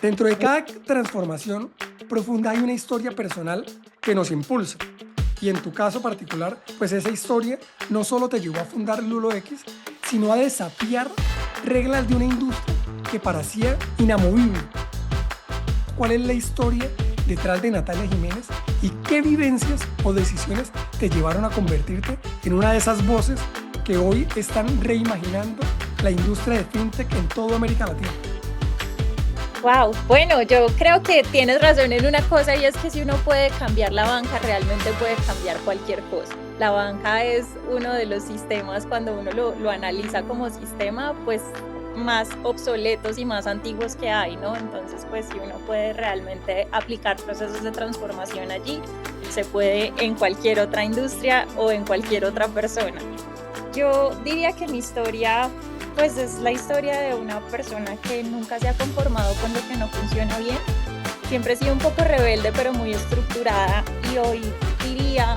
Dentro de cada transformación profunda hay una historia personal que nos impulsa. Y en tu caso particular, pues esa historia no solo te llevó a fundar Lulo X, sino a desafiar reglas de una industria que parecía inamovible. ¿Cuál es la historia detrás de Natalia Jiménez y qué vivencias o decisiones te llevaron a convertirte en una de esas voces que hoy están reimaginando la industria de fintech en toda América Latina? Wow, bueno, yo creo que tienes razón en una cosa y es que si uno puede cambiar la banca, realmente puede cambiar cualquier cosa. La banca es uno de los sistemas, cuando uno lo analiza como sistema, pues más obsoletos y más antiguos que hay, ¿no? Entonces, pues si uno puede realmente aplicar procesos de transformación allí, se puede en cualquier otra industria o en cualquier otra persona. Yo diría que mi historia pues es la historia de una persona que nunca se ha conformado con lo que no funciona bien. Siempre he sido un poco rebelde, pero muy estructurada, y hoy diría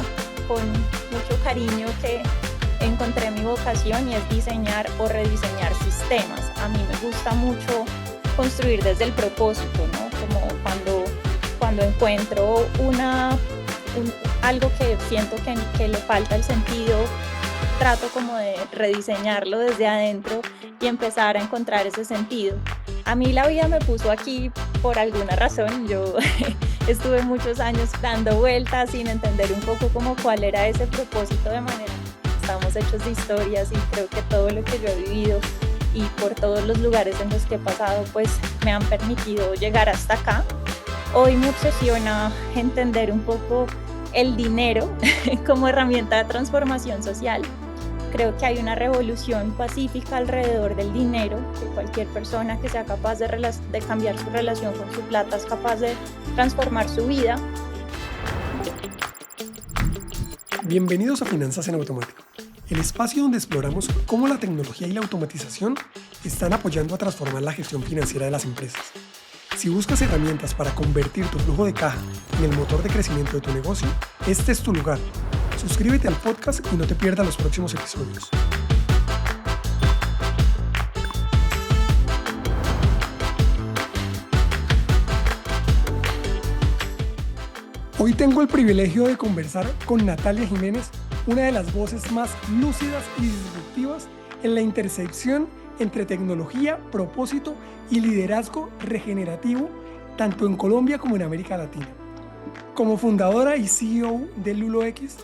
con mucho cariño que encontré mi vocación y es diseñar o rediseñar sistemas. A mí me gusta mucho construir desde el propósito, ¿no? Como cuando encuentro algo que siento que le falta el sentido, trato como de rediseñarlo desde adentro y empezar a encontrar ese sentido. A mí la vida me puso aquí por alguna razón. Yo estuve muchos años dando vueltas sin entender un poco como cuál era ese propósito, de manera que estamos hechos de historias, y creo que todo lo que yo he vivido y por todos los lugares en los que he pasado pues me han permitido llegar hasta acá. Hoy me obsesiona entender un poco el dinero como herramienta de transformación social. Creo que hay una revolución pacífica alrededor del dinero, que cualquier persona que sea capaz de cambiar su relación con su plata es capaz de transformar su vida. Bienvenidos a Finanzas en Automático, el espacio donde exploramos cómo la tecnología y la automatización están apoyando a transformar la gestión financiera de las empresas. Si buscas herramientas para convertir tu flujo de caja en el motor de crecimiento de tu negocio, este es tu lugar. Suscríbete al podcast y no te pierdas los próximos episodios. Hoy tengo el privilegio de conversar con Natalia Jiménez, una de las voces más lúcidas y disruptivas en la intersección entre tecnología, propósito y liderazgo regenerativo, tanto en Colombia como en América Latina. Como fundadora y CEO de Lulo X,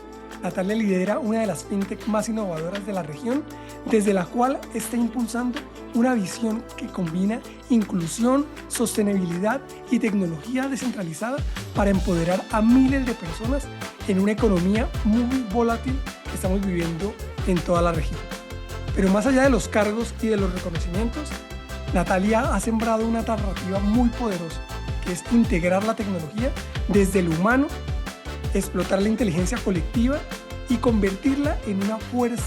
Natalia lidera una de las fintech más innovadoras de la región, desde la cual está impulsando una visión que combina inclusión, sostenibilidad y tecnología descentralizada para empoderar a miles de personas en una economía muy volátil que estamos viviendo en toda la región. Pero más allá de los cargos y de los reconocimientos, Natalia ha sembrado una narrativa muy poderosa, que es integrar la tecnología desde lo humano, explotar la inteligencia colectiva y convertirla en una fuerza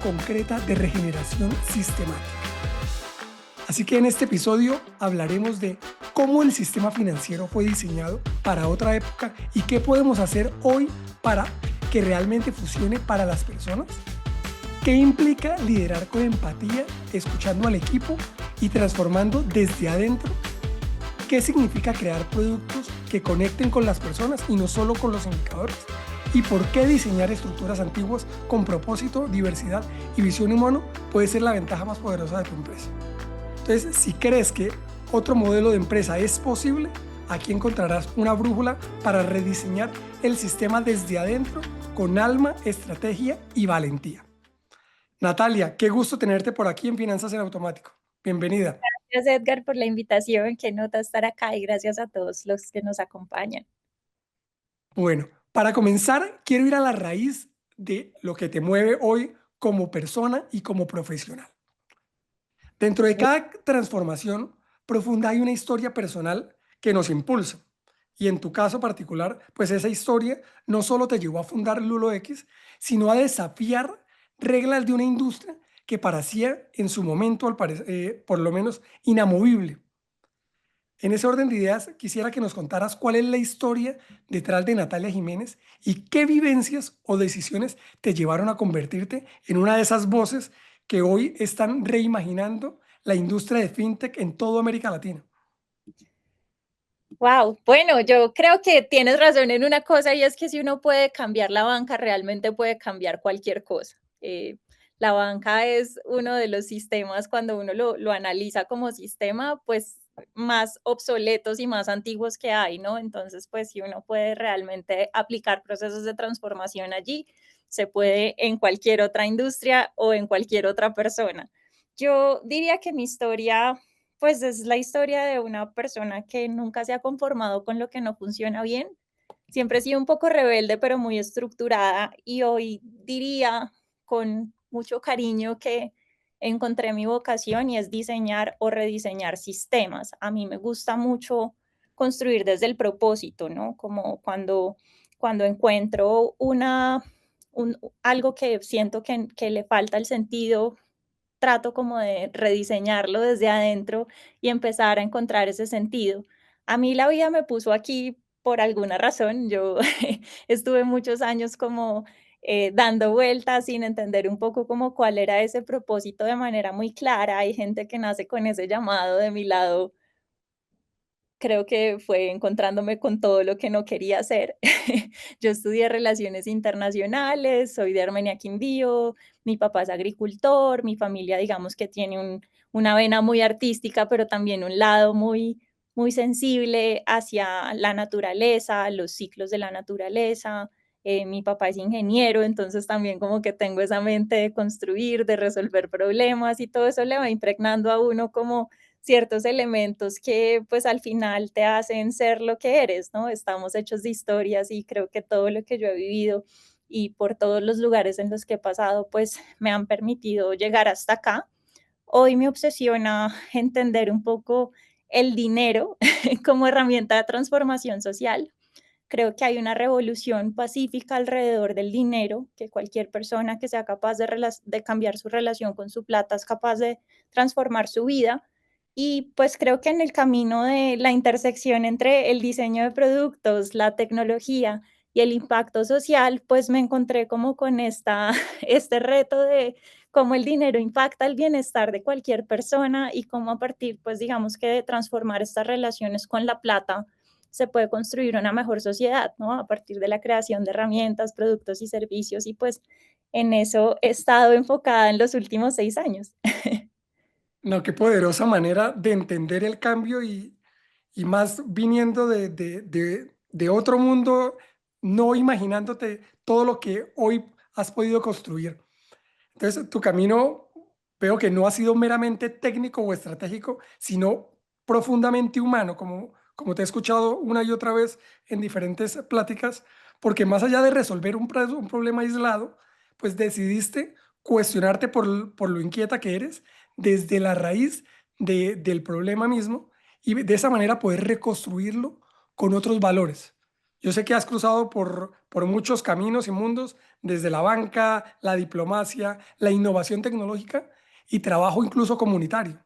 concreta de regeneración sistemática. Así que en este episodio hablaremos de cómo el sistema financiero fue diseñado para otra época y qué podemos hacer hoy para que realmente funcione para las personas. ¿Qué implica liderar con empatía, escuchando al equipo y transformando desde adentro? ¿Qué significa crear productos que conecten con las personas y no solo con los indicadores? ¿Y por qué diseñar estructuras antiguas con propósito, diversidad y visión humana puede ser la ventaja más poderosa de tu empresa? Entonces, si crees que otro modelo de empresa es posible, aquí encontrarás una brújula para rediseñar el sistema desde adentro con alma, estrategia y valentía. Natalia, qué gusto tenerte por aquí en Finanzas en Automático. Bienvenida. Gracias, Edgar, por la invitación. Qué nota estar acá, y gracias a todos los que nos acompañan. Bueno, para comenzar, quiero ir a la raíz de lo que te mueve hoy como persona y como profesional. Dentro de cada transformación profunda hay una historia personal que nos impulsa. Y en tu caso particular, pues esa historia no solo te llevó a fundar Lulo X, sino a desafiar reglas de una industria que parecía en su momento, por lo menos, inamovible. En ese orden de ideas, quisiera que nos contaras cuál es la historia detrás de Natalia Jiménez y qué vivencias o decisiones te llevaron a convertirte en una de esas voces que hoy están reimaginando la industria de fintech en toda América Latina. Wow, bueno, yo creo que tienes razón en una cosa y es que si uno puede cambiar la banca, realmente puede cambiar cualquier cosa. La banca es uno de los sistemas, cuando uno lo analiza como sistema, pues más obsoletos y más antiguos que hay, ¿no? Entonces, pues si uno puede realmente aplicar procesos de transformación allí, se puede en cualquier otra industria o en cualquier otra persona. Yo diría que mi historia pues es la historia de una persona que nunca se ha conformado con lo que no funciona bien. Siempre he sido un poco rebelde, pero muy estructurada y hoy diría con mucho cariño que encontré mi vocación y es diseñar o rediseñar sistemas. A mí me gusta mucho construir desde el propósito, ¿no? Como cuando encuentro algo que siento que le falta el sentido, trato como de rediseñarlo desde adentro y empezar a encontrar ese sentido. A mí la vida me puso aquí por alguna razón. Yo estuve muchos años como dando vueltas sin entender un poco como cuál era ese propósito de manera muy clara. Hay gente que nace con ese llamado. De mi lado creo que fue encontrándome con todo lo que no quería hacer. Yo estudié relaciones internacionales, soy de Armenia Quindío, mi papá es agricultor, mi familia digamos que tiene una vena muy artística, pero también un lado muy sensible hacia la naturaleza, los ciclos de la naturaleza. Mi papá es ingeniero, entonces también como que tengo esa mente de construir, de resolver problemas y todo eso le va impregnando a uno como ciertos elementos que pues al final te hacen ser lo que eres, ¿no? Estamos hechos de historias y creo que todo lo que yo he vivido y por todos los lugares en los que he pasado, pues me han permitido llegar hasta acá. Hoy me obsesiona entender un poco el dinero como herramienta de transformación social. Creo que hay una revolución pacífica alrededor del dinero, que cualquier persona que sea capaz de cambiar su relación con su plata es capaz de transformar su vida. Y pues creo que en el camino de la intersección entre el diseño de productos, la tecnología y el impacto social, pues me encontré como con este reto de cómo el dinero impacta el bienestar de cualquier persona y cómo a partir, pues digamos que de transformar estas relaciones con la plata, se puede construir una mejor sociedad, ¿no? A partir de la creación de herramientas, productos y servicios, y pues en eso he estado enfocada en los últimos 6 años. No, qué poderosa manera de entender el cambio y más viniendo de otro mundo, no imaginándote todo lo que hoy has podido construir. Entonces, tu camino veo que no ha sido meramente técnico o estratégico, sino profundamente humano, como te he escuchado una y otra vez en diferentes pláticas, porque más allá de resolver un problema aislado, pues decidiste cuestionarte por lo inquieta que eres desde la raíz del problema mismo y de esa manera poder reconstruirlo con otros valores. Yo sé que has cruzado por muchos caminos y mundos, desde la banca, la diplomacia, la innovación tecnológica y trabajo incluso comunitario.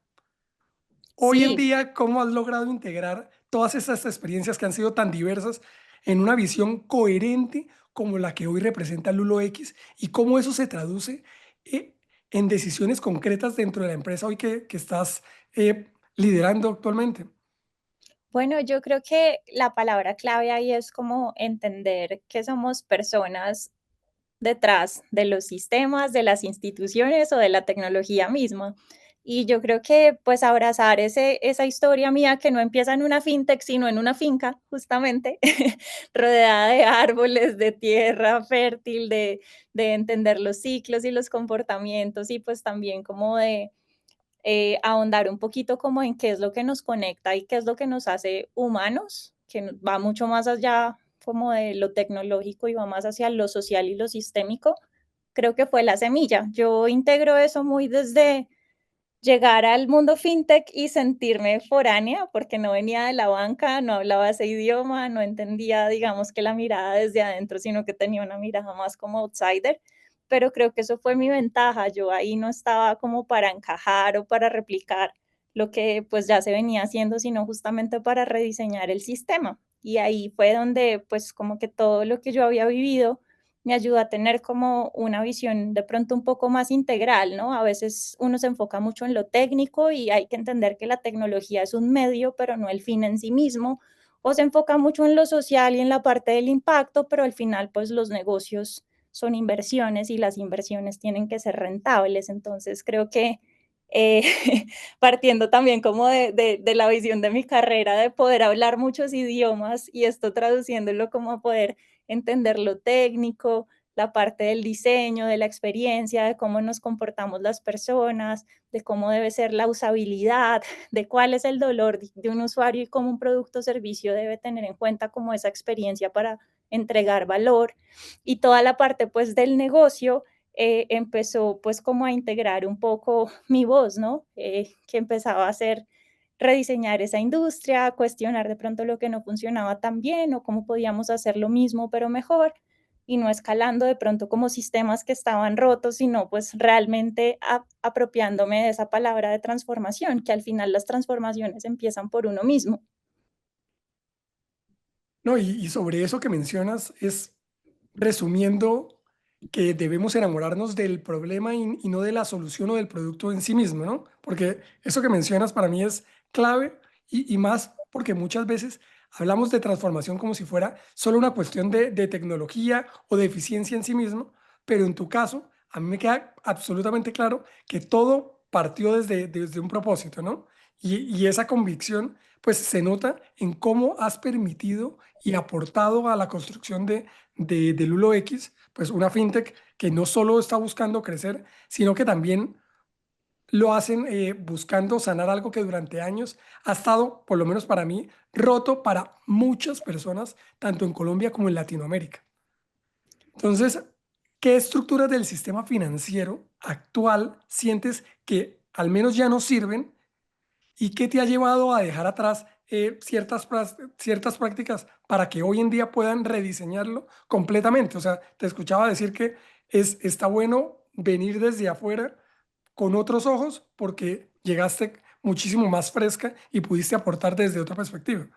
Hoy en Sí, día, ¿cómo has logrado integrar todas estas experiencias que han sido tan diversas en una visión coherente como la que hoy representa Lulo X y cómo eso se traduce eh, en decisiones concretas dentro de la empresa hoy que estás liderando actualmente? bueno, yo creo que la palabra clave ahí es como entender que somos personas detrás de los sistemas, de las instituciones o de la tecnología misma. Y yo creo que pues abrazar esa historia mía que no empieza en una fintech, sino en una finca, justamente, rodeada de árboles, de tierra fértil, de entender los ciclos y los comportamientos y pues también como de ahondar un poquito como en qué es lo que nos conecta y qué es lo que nos hace humanos, que va mucho más allá como de lo tecnológico y va más hacia lo social y lo sistémico, creo que fue la semilla. Yo integro eso muy desde llegar al mundo fintech y sentirme foránea, porque no venía de la banca, no hablaba ese idioma, no entendía, digamos, que la mirada desde adentro, sino que tenía una mirada más como outsider, pero creo que eso fue mi ventaja. Yo ahí no estaba como para encajar o para replicar lo que pues ya se venía haciendo, sino justamente para rediseñar el sistema. Y ahí fue donde pues como que todo lo que yo había vivido me ayuda a tener como una visión de pronto un poco más integral, ¿no? A veces uno se enfoca mucho en lo técnico y hay que entender que la tecnología es un medio, pero no el fin en sí mismo, o se enfoca mucho en lo social y en la parte del impacto, pero al final pues los negocios son inversiones y las inversiones tienen que ser rentables. Entonces creo que eh, partiendo también como de la visión de mi carrera, de poder hablar muchos idiomas y esto traduciéndolo como a poder entender lo técnico, la parte del diseño, de la experiencia, de cómo nos comportamos las personas, de cómo debe ser la usabilidad, de cuál es el dolor de un usuario y cómo un producto o servicio debe tener en cuenta como esa experiencia para entregar valor y toda la parte pues del negocio empezó pues como a integrar un poco mi voz, ¿no? Que empezaba a hacer rediseñar esa industria, cuestionar de pronto lo que no funcionaba tan bien o cómo podíamos hacer lo mismo pero mejor y no escalando de pronto como sistemas que estaban rotos, sino pues realmente apropiándome de esa palabra de transformación, que al final las transformaciones empiezan por uno mismo. No, y sobre eso que mencionas es resumiendo que debemos enamorarnos del problema y no de la solución o del producto en sí mismo, ¿no? Porque eso que mencionas para mí es clave y más porque muchas veces hablamos de transformación como si fuera solo una cuestión de tecnología o de eficiencia en sí mismo, pero en tu caso, a mí me queda absolutamente claro que todo partió desde un propósito, ¿no? Y esa convicción, pues se nota en cómo has permitido y aportado a la construcción de Lulo X, pues una fintech que no solo está buscando crecer, sino que también lo hacen buscando sanar algo que durante años ha estado, por lo menos para mí, roto para muchas personas, tanto en Colombia como en Latinoamérica. Entonces, ¿qué estructuras del sistema financiero actual sientes que al menos ya no sirven y qué te ha llevado a dejar atrás ciertas prácticas para que hoy en día puedan rediseñarlo completamente? O sea, te escuchaba decir que está bueno venir desde afuera con otros ojos porque llegaste muchísimo más fresca y pudiste aportar desde otra perspectiva.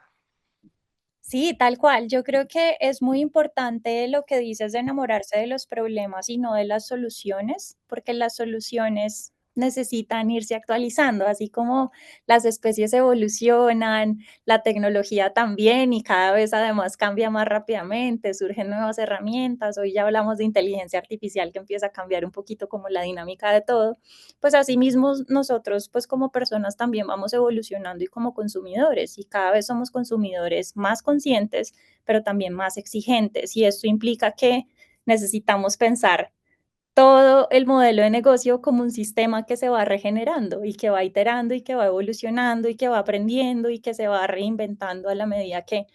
Sí, tal cual. Yo creo que es muy importante lo que dices de enamorarse de los problemas y no de las soluciones, porque las soluciones necesitan irse actualizando, así como las especies evolucionan, la tecnología también y cada vez además cambia más rápidamente, surgen nuevas herramientas. Hoy ya hablamos de inteligencia artificial que empieza a cambiar un poquito como la dinámica de todo. Pues asimismo nosotros pues como personas también vamos evolucionando y como consumidores y cada vez somos consumidores más conscientes, pero también más exigentes y esto implica que necesitamos pensar todo el modelo de negocio como un sistema que se va regenerando y que va iterando y que va evolucionando y que va aprendiendo y que se va reinventando a la medida que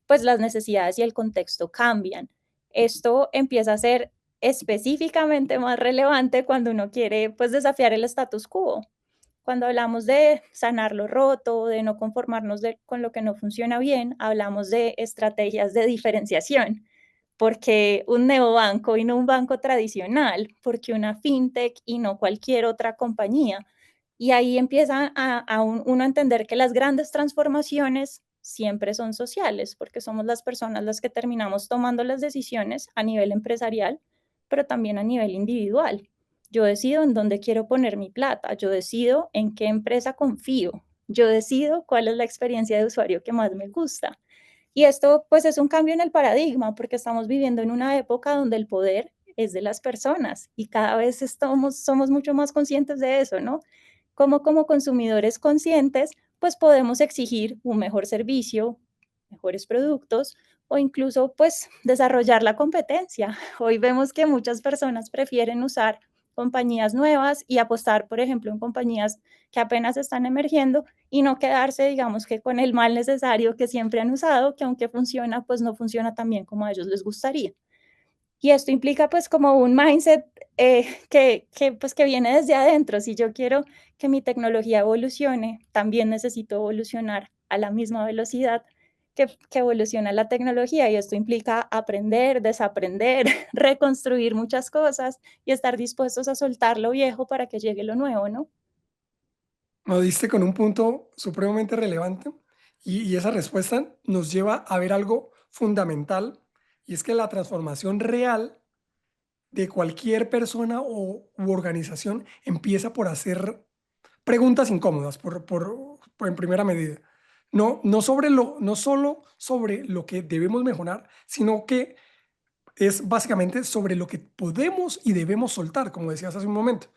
pues las necesidades y el contexto cambian. Esto empieza a ser específicamente más relevante cuando uno quiere pues desafiar el status quo. Cuando hablamos de sanar lo roto, de no conformarnos con lo que no funciona bien, hablamos de estrategias de diferenciación, porque un neobanco y no un banco tradicional, porque una fintech y no cualquier otra compañía. Y ahí empieza uno a entender que las grandes transformaciones siempre son sociales, porque somos las personas las que terminamos tomando las decisiones a nivel empresarial, pero también a nivel individual. Yo decido en dónde quiero poner mi plata, yo decido en qué empresa confío, yo decido cuál es la experiencia de usuario que más me gusta. Y esto pues es un cambio en el paradigma porque estamos viviendo en una época donde el poder es de las personas y cada vez somos mucho más conscientes de eso, ¿no? Como consumidores conscientes, pues podemos exigir un mejor servicio, mejores productos o incluso pues desarrollar la competencia. Hoy vemos que muchas personas prefieren usar compañías nuevas y apostar, por ejemplo, en compañías que apenas están emergiendo y no quedarse, digamos, que con el mal necesario que siempre han usado, que aunque funciona, pues no funciona tan bien como a ellos les gustaría. Y esto implica pues como un mindset pues, que viene desde adentro. Si yo quiero que mi tecnología evolucione, también necesito evolucionar a la misma velocidad que evoluciona la tecnología y esto implica aprender, desaprender, reconstruir muchas cosas y estar dispuestos a soltar lo viejo para que llegue lo nuevo, ¿no? Lo diste con un punto supremamente relevante y esa respuesta nos lleva a ver algo fundamental y es que la transformación real de cualquier persona u organización empieza por hacer preguntas incómodas, en primera medida. no solo sobre lo que debemos mejorar, sino que es básicamente sobre lo que podemos y debemos soltar, como decías hace un momento.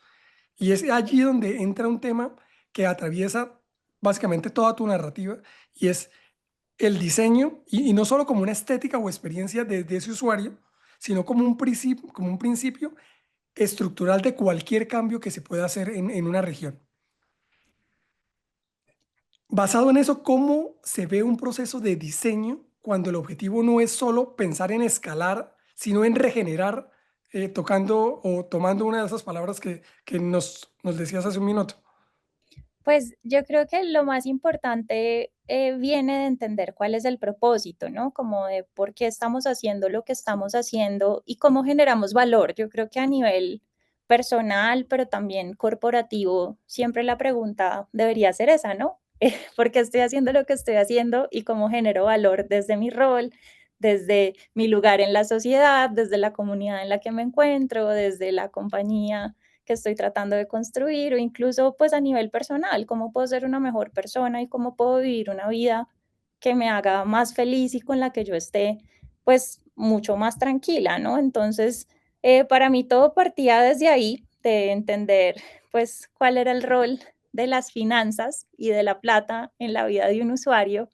Y es allí donde entra un tema que atraviesa básicamente toda tu narrativa y es el diseño, y no solo como una estética o experiencia de ese usuario, sino como un principio estructural de cualquier cambio que se pueda hacer en una región. Basado en eso, ¿cómo se ve un proceso de diseño cuando el objetivo no es solo pensar en escalar, sino en regenerar, tocando o tomando una de esas palabras que nos decías hace un minuto? Pues yo creo que lo más importante viene de entender cuál es el propósito, ¿no? Como de por qué estamos haciendo lo que estamos haciendo y cómo generamos valor. Yo creo que a nivel personal, pero también corporativo, siempre la pregunta debería ser esa, ¿no? ¿Por qué estoy haciendo lo que estoy haciendo y cómo genero valor desde mi rol, desde mi lugar en la sociedad, desde la comunidad en la que me encuentro, desde la compañía que estoy tratando de construir o incluso pues a nivel personal, cómo puedo ser una mejor persona y cómo puedo vivir una vida que me haga más feliz y con la que yo esté pues mucho más tranquila, ¿no? Entonces, para mí todo partía desde ahí, de entender pues cuál era el rol de las finanzas y de la plata en la vida de un usuario,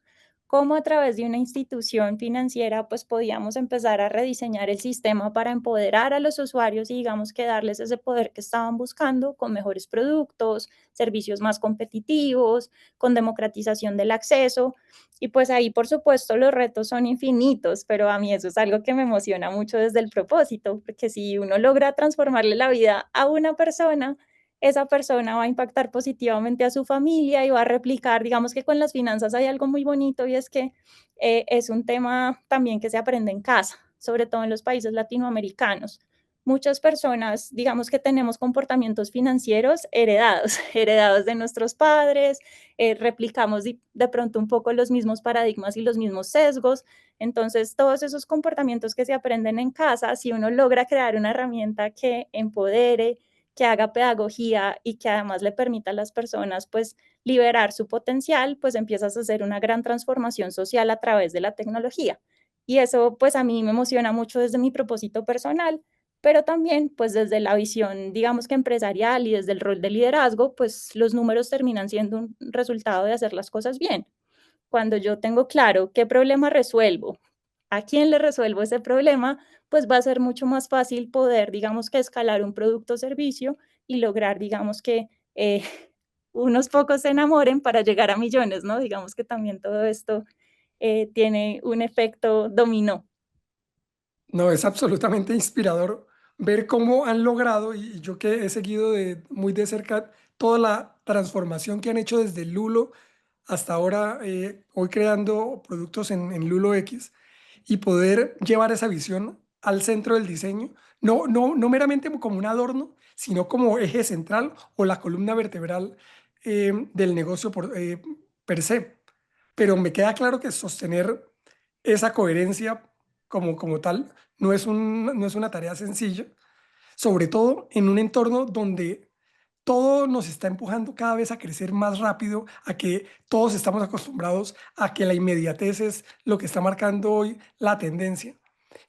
cómo a través de una institución financiera pues podíamos empezar a rediseñar el sistema para empoderar a los usuarios y digamos que darles ese poder que estaban buscando con mejores productos, servicios más competitivos, con democratización del acceso. Y pues ahí por supuesto los retos son infinitos, pero a mí eso es algo que me emociona mucho desde el propósito, porque si uno logra transformarle la vida a una persona, esa persona va a impactar positivamente a su familia y va a replicar, digamos que con las finanzas hay algo muy bonito y es que es un tema también que se aprende en casa, sobre todo en los países latinoamericanos. Muchas personas, digamos que tenemos comportamientos financieros heredados, heredados de nuestros padres, replicamos de pronto un poco los mismos paradigmas y los mismos sesgos. Entonces, todos esos comportamientos que se aprenden en casa, si uno logra crear una herramienta que empodere, que haga pedagogía y que además le permita a las personas pues liberar su potencial, pues empiezas a hacer una gran transformación social a través de la tecnología. Y eso pues a mí me emociona mucho desde mi propósito personal, pero también pues desde la visión digamos que empresarial y desde el rol de liderazgo, pues los números terminan siendo un resultado de hacer las cosas bien. Cuando yo tengo claro qué problema resuelvo, a quién le resuelvo ese problema, pues va a ser mucho más fácil poder, digamos que escalar un producto o servicio y lograr, digamos que unos pocos se enamoren para llegar a millones, ¿no? Digamos que también todo esto tiene un efecto dominó. No, es absolutamente inspirador ver cómo han logrado, y yo que he seguido muy de cerca toda la transformación que han hecho desde Lulo hasta ahora, hoy creando productos en Lulo X, y poder llevar esa visión al centro del diseño, no meramente como un adorno, sino como eje central o la columna vertebral del negocio per se. Pero me queda claro que sostener esa coherencia como tal no es una tarea sencilla, sobre todo en un entorno donde todo nos está empujando cada vez a crecer más rápido, a que todos estamos acostumbrados a que la inmediatez es lo que está marcando hoy la tendencia.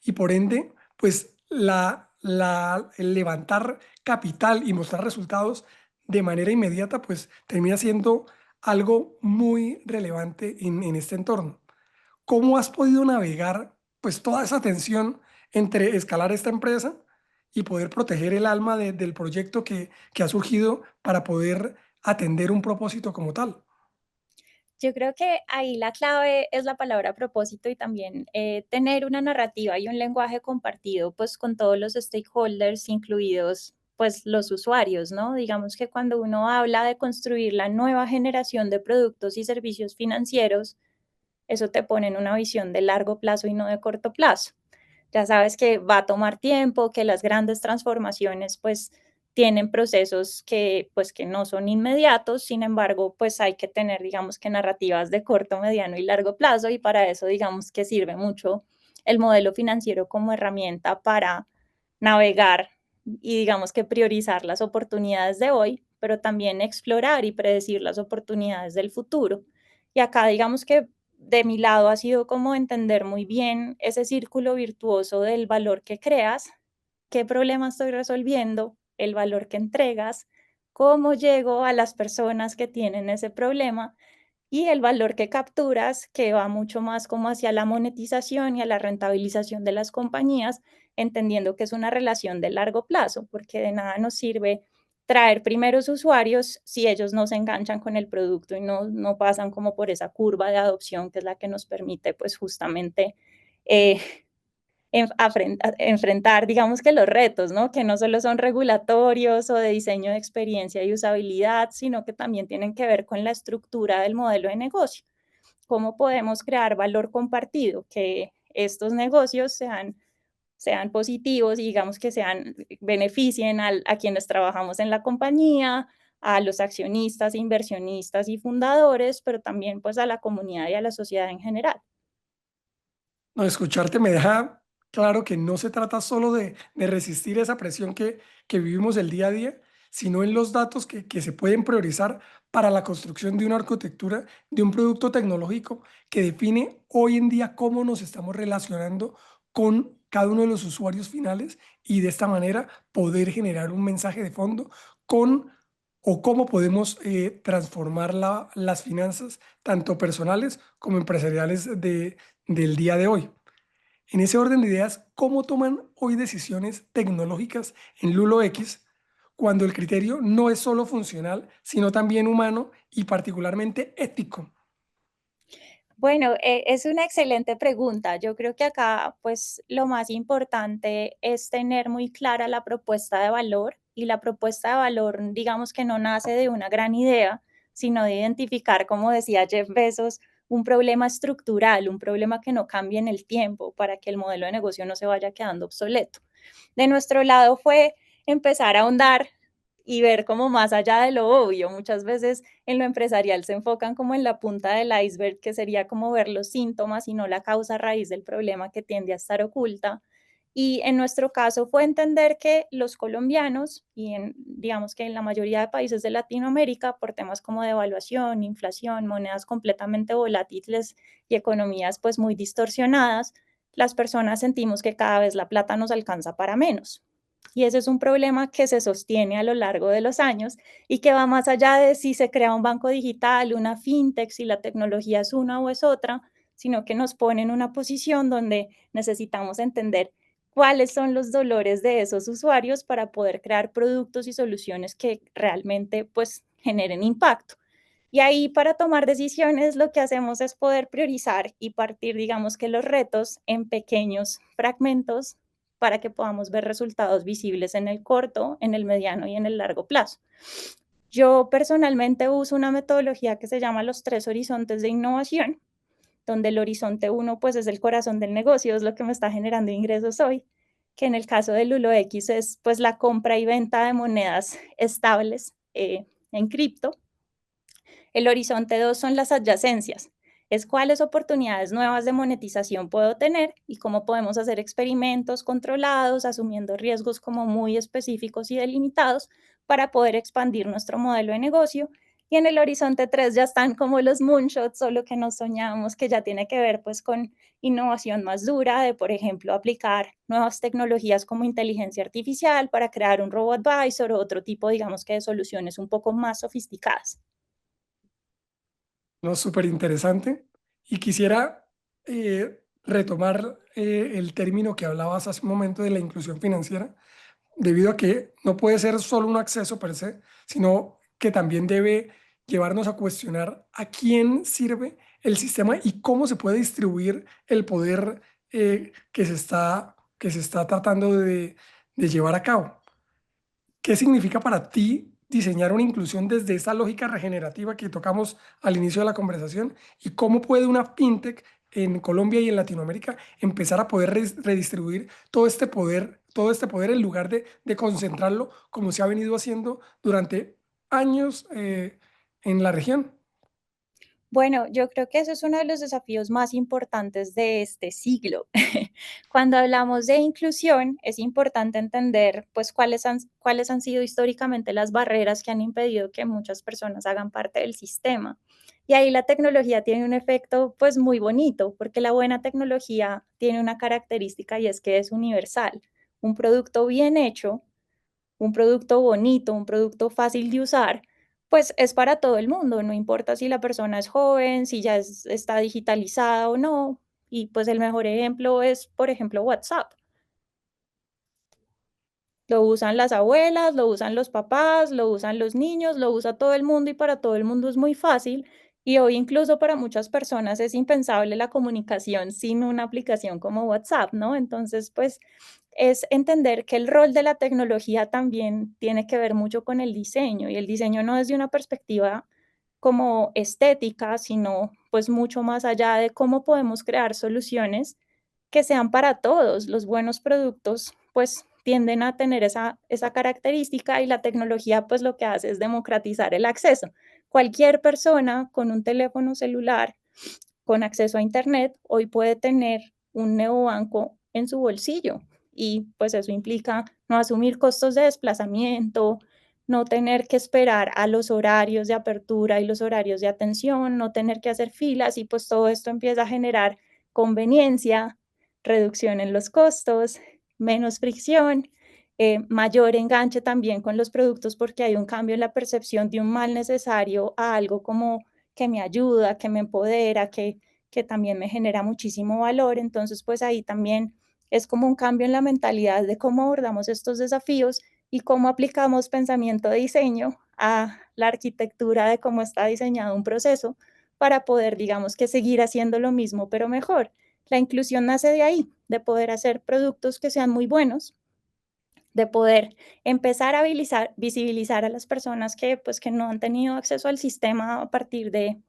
Y por ende, pues el levantar capital y mostrar resultados de manera inmediata, pues termina siendo algo muy relevante en este entorno. ¿Cómo has podido navegar pues toda esa tensión entre escalar esta empresa y poder proteger el alma del proyecto que ha surgido para poder atender un propósito como tal? Yo creo que ahí la clave es la palabra propósito y también tener una narrativa y un lenguaje compartido pues con todos los stakeholders, incluidos pues los usuarios, ¿no? Digamos que cuando uno habla de construir la nueva generación de productos y servicios financieros, eso te pone en una visión de largo plazo y no de corto plazo. Ya sabes que va a tomar tiempo, que las grandes transformaciones pues tienen procesos que pues que no son inmediatos, sin embargo, pues hay que tener digamos que narrativas de corto, mediano y largo plazo y para eso digamos que sirve mucho el modelo financiero como herramienta para navegar y digamos que priorizar las oportunidades de hoy, pero también explorar y predecir las oportunidades del futuro. Y acá digamos que de mi lado ha sido como entender muy bien ese círculo virtuoso del valor que creas, qué problema estoy resolviendo, el valor que entregas, cómo llego a las personas que tienen ese problema y el valor que capturas, que va mucho más como hacia la monetización y a la rentabilización de las compañías, entendiendo que es una relación de largo plazo, porque de nada nos sirve traer primeros usuarios si ellos no se enganchan con el producto y no pasan como por esa curva de adopción que es la que nos permite pues justamente eh, enfrentar, digamos que los retos, ¿no? Que no solo son regulatorios o de diseño de experiencia y usabilidad, sino que también tienen que ver con la estructura del modelo de negocio. ¿Cómo podemos crear valor compartido? Que estos negocios sean positivos y digamos que beneficien a quienes trabajamos en la compañía, a los accionistas, inversionistas y fundadores, pero también pues a la comunidad y a la sociedad en general. No, escucharte me deja claro que no se trata solo de resistir esa presión que vivimos el día a día, sino en los datos que se pueden priorizar para la construcción de una arquitectura, de un producto tecnológico que define hoy en día cómo nos estamos relacionando con cada uno de los usuarios finales y de esta manera poder generar un mensaje de fondo con o cómo podemos transformar las finanzas, tanto personales como empresariales del día de hoy. En ese orden de ideas, ¿cómo toman hoy decisiones tecnológicas en Lulo X cuando el criterio no es solo funcional, sino también humano y particularmente ético? Bueno, es una excelente pregunta. Yo creo que acá, pues, lo más importante es tener muy clara la propuesta de valor y la propuesta de valor, digamos que no nace de una gran idea, sino de identificar, como decía Jeff Bezos, un problema estructural, un problema que no cambie en el tiempo para que el modelo de negocio no se vaya quedando obsoleto. De nuestro lado fue empezar a ahondar y ver como más allá de lo obvio. Muchas veces en lo empresarial se enfocan como en la punta del iceberg, que sería como ver los síntomas y no la causa raíz del problema que tiende a estar oculta. Y en nuestro caso fue entender que los colombianos digamos que en la mayoría de países de Latinoamérica, por temas como devaluación, inflación, monedas completamente volátiles y economías pues muy distorsionadas, las personas sentimos que cada vez la plata nos alcanza para menos. Y ese es un problema que se sostiene a lo largo de los años y que va más allá de si se crea un banco digital, una fintech, si la tecnología es una o es otra, sino que nos pone en una posición donde necesitamos entender cuáles son los dolores de esos usuarios para poder crear productos y soluciones que realmente pues generen impacto. Y ahí para tomar decisiones lo que hacemos es poder priorizar y partir, digamos que los retos en pequeños fragmentos para que podamos ver resultados visibles en el corto, en el mediano y en el largo plazo. Yo personalmente uso una metodología que se llama los tres horizontes de innovación, donde el horizonte uno pues es el corazón del negocio, es lo que me está generando ingresos hoy, que en el caso de Lulo X es pues la compra y venta de monedas estables en cripto. El horizonte 2 son las adyacencias, es cuáles oportunidades nuevas de monetización puedo tener y cómo podemos hacer experimentos controlados, asumiendo riesgos como muy específicos y delimitados para poder expandir nuestro modelo de negocio. Y en el horizonte 3 ya están como los moonshots o lo que nos soñamos, que ya tiene que ver pues con innovación más dura, de por ejemplo aplicar nuevas tecnologías como inteligencia artificial para crear un robot advisor o otro tipo, digamos que de soluciones un poco más sofisticadas. ¿No? Súper interesante. Y quisiera retomar el término que hablabas hace un momento de la inclusión financiera, debido a que no puede ser solo un acceso per se, sino que también debe llevarnos a cuestionar a quién sirve el sistema y cómo se puede distribuir el poder que se está tratando de llevar a cabo. ¿Qué significa para ti diseñar una inclusión desde esa lógica regenerativa que tocamos al inicio de la conversación? ¿Y cómo puede una fintech en Colombia y en Latinoamérica empezar a poder redistribuir todo este poder en lugar de concentrarlo como se ha venido haciendo durante años en la región? Bueno, yo creo que ese es uno de los desafíos más importantes de este siglo. Cuando hablamos de inclusión, es importante entender, pues, cuáles han sido históricamente las barreras que han impedido que muchas personas hagan parte del sistema. Y ahí la tecnología tiene un efecto pues muy bonito, porque la buena tecnología tiene una característica y es que es universal. Un producto bien hecho, un producto bonito, un producto fácil de usar, pues es para todo el mundo, no importa si la persona es joven, si ya está digitalizada o no. Y pues el mejor ejemplo es, por ejemplo, WhatsApp. Lo usan las abuelas, lo usan los papás, lo usan los niños, lo usa todo el mundo y para todo el mundo es muy fácil. Y hoy incluso para muchas personas es impensable la comunicación sin una aplicación como WhatsApp, ¿no? Entonces, pues es entender que el rol de la tecnología también tiene que ver mucho con el diseño y el diseño no es de una perspectiva como estética, sino pues mucho más allá de cómo podemos crear soluciones que sean para todos. Los buenos productos, pues, tienden a tener esa característica y la tecnología, pues, lo que hace es democratizar el acceso. Cualquier persona con un teléfono celular, con acceso a Internet, hoy puede tener un neobanco en su bolsillo y, pues, eso implica no asumir costos de desplazamiento, no tener que esperar a los horarios de apertura y los horarios de atención, no tener que hacer filas y, pues, todo esto empieza a generar conveniencia, reducción en los costos, menos fricción, mayor enganche también con los productos porque hay un cambio en la percepción de un mal necesario a algo como que me ayuda, que me empodera, que también me genera muchísimo valor. Entonces, pues ahí también es como un cambio en la mentalidad de cómo abordamos estos desafíos y cómo aplicamos pensamiento de diseño a la arquitectura de cómo está diseñado un proceso para poder, digamos que seguir haciendo lo mismo, pero mejor. La inclusión nace de ahí, de poder hacer productos que sean muy buenos, de poder empezar a visibilizar a las personas que, pues, que no han tenido acceso al sistema a partir de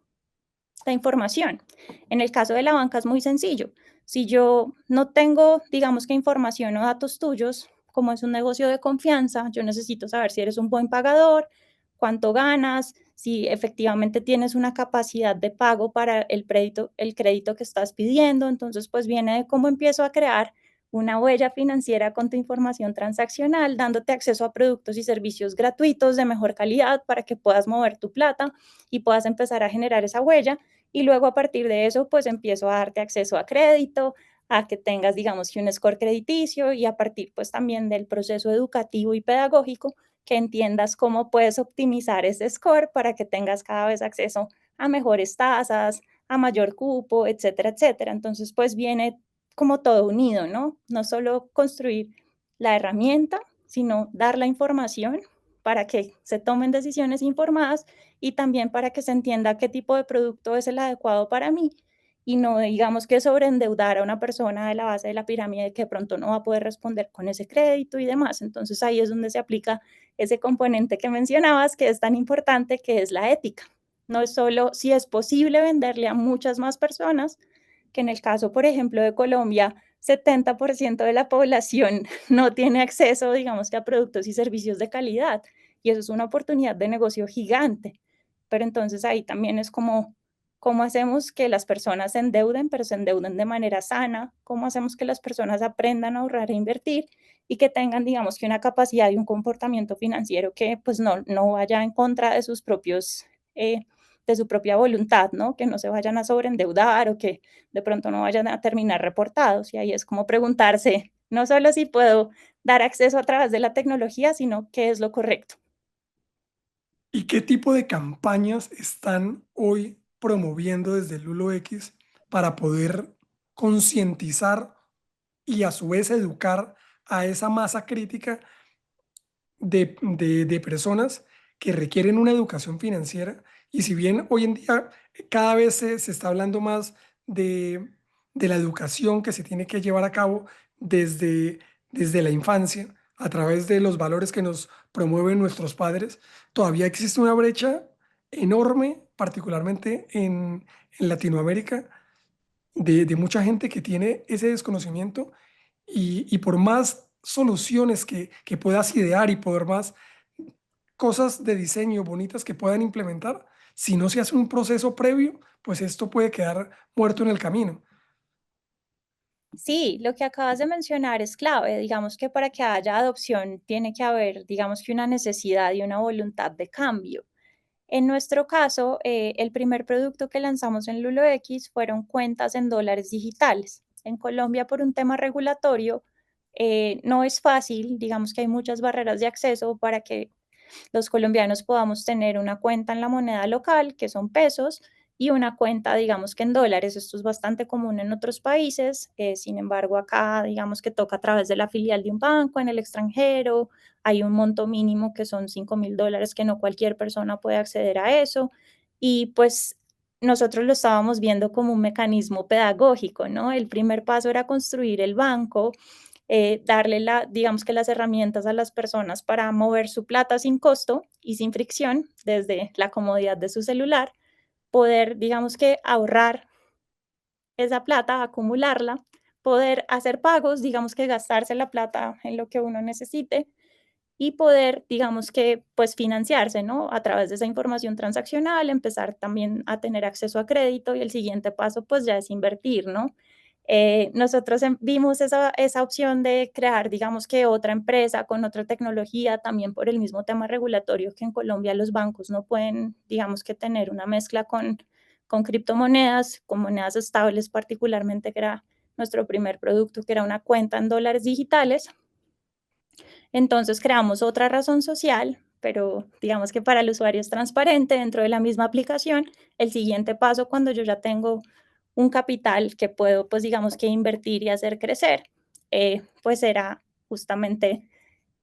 la información. En el caso de la banca es muy sencillo. Si yo no tengo, digamos que información o datos tuyos, como es un negocio de confianza, yo necesito saber si eres un buen pagador, cuánto ganas, si efectivamente tienes una capacidad de pago para el crédito que estás pidiendo. Entonces, pues viene de cómo empiezo a crear una huella financiera con tu información transaccional, dándote acceso a productos y servicios gratuitos de mejor calidad para que puedas mover tu plata y puedas empezar a generar esa huella y luego a partir de eso, pues empiezo a darte acceso a crédito, a que tengas, digamos que un score crediticio y a partir pues también del proceso educativo y pedagógico, que entiendas cómo puedes optimizar ese score para que tengas cada vez acceso a mejores tasas, a mayor cupo, etcétera, etcétera. Entonces, pues viene como todo unido, ¿no? No solo construir la herramienta, sino dar la información para que se tomen decisiones informadas y también para que se entienda qué tipo de producto es el adecuado para mí y no digamos que sobreendeudar a una persona de la base de la pirámide que de pronto no va a poder responder con ese crédito y demás. Entonces ahí es donde se aplica ese componente que mencionabas que es tan importante, que es la ética. No es solo si es posible venderle a muchas más personas, que en el caso, por ejemplo, de Colombia, 70% de la población no tiene acceso, digamos que a productos y servicios de calidad. Y eso es una oportunidad de negocio gigante. Pero entonces ahí también es como, ¿cómo hacemos que las personas se endeuden, pero se endeuden de manera sana? ¿Cómo hacemos que las personas aprendan a ahorrar e invertir y que tengan, digamos, que una capacidad y un comportamiento financiero que pues no vaya en contra de sus propios, de su propia voluntad, ¿no? Que no se vayan a sobreendeudar o que de pronto no vayan a terminar reportados. Y ahí es como preguntarse, no solo si puedo dar acceso a través de la tecnología, sino qué es lo correcto. ¿Y qué tipo de campañas están hoy promoviendo desde Lulo X para poder concientizar y a su vez educar a esa masa crítica de personas que requieren una educación financiera? Y si bien hoy en día cada vez se está hablando más de la educación que se tiene que llevar a cabo desde, desde la infancia, a través de los valores que nos promueven nuestros padres, todavía existe una brecha enorme, particularmente en Latinoamérica, de mucha gente que tiene ese desconocimiento y por más soluciones que puedas idear y por más cosas de diseño bonitas que puedan implementar, si no se hace un proceso previo, pues esto puede quedar muerto en el camino. Sí, lo que acabas de mencionar es clave. Digamos que para que haya adopción tiene que haber, digamos que una necesidad y una voluntad de cambio. En nuestro caso, el primer producto que lanzamos en LuloX fueron cuentas en dólares digitales. En Colombia, por un tema regulatorio, no es fácil, digamos que hay muchas barreras de acceso para que los colombianos podamos tener una cuenta en la moneda local, que son pesos, y una cuenta, digamos que en dólares. Esto es bastante común en otros países. Sin embargo, acá, digamos que toca a través de la filial de un banco en el extranjero. Hay un monto mínimo que son $5.000, que no cualquier persona puede acceder a eso. Y pues nosotros lo estábamos viendo como un mecanismo pedagógico, ¿no? El primer paso era construir el banco, darle digamos que las herramientas a las personas para mover su plata sin costo y sin fricción desde la comodidad de su celular, poder, digamos que ahorrar esa plata, acumularla, poder hacer pagos, digamos que gastarse la plata en lo que uno necesite y poder, digamos que, pues financiarse, ¿no? A través de esa información transaccional, empezar también a tener acceso a crédito y el siguiente paso, pues ya es invertir, ¿no? Nosotros vimos esa opción de crear, digamos que otra empresa con otra tecnología, también por el mismo tema regulatorio que en Colombia los bancos no pueden, digamos que tener una mezcla con criptomonedas, con monedas estables particularmente, que era nuestro primer producto, que era una cuenta en dólares digitales. Entonces creamos otra razón social, pero digamos que para el usuario es transparente dentro de la misma aplicación. El siguiente paso, cuando yo ya tengo un capital que puedo, pues digamos que invertir y hacer crecer, pues era justamente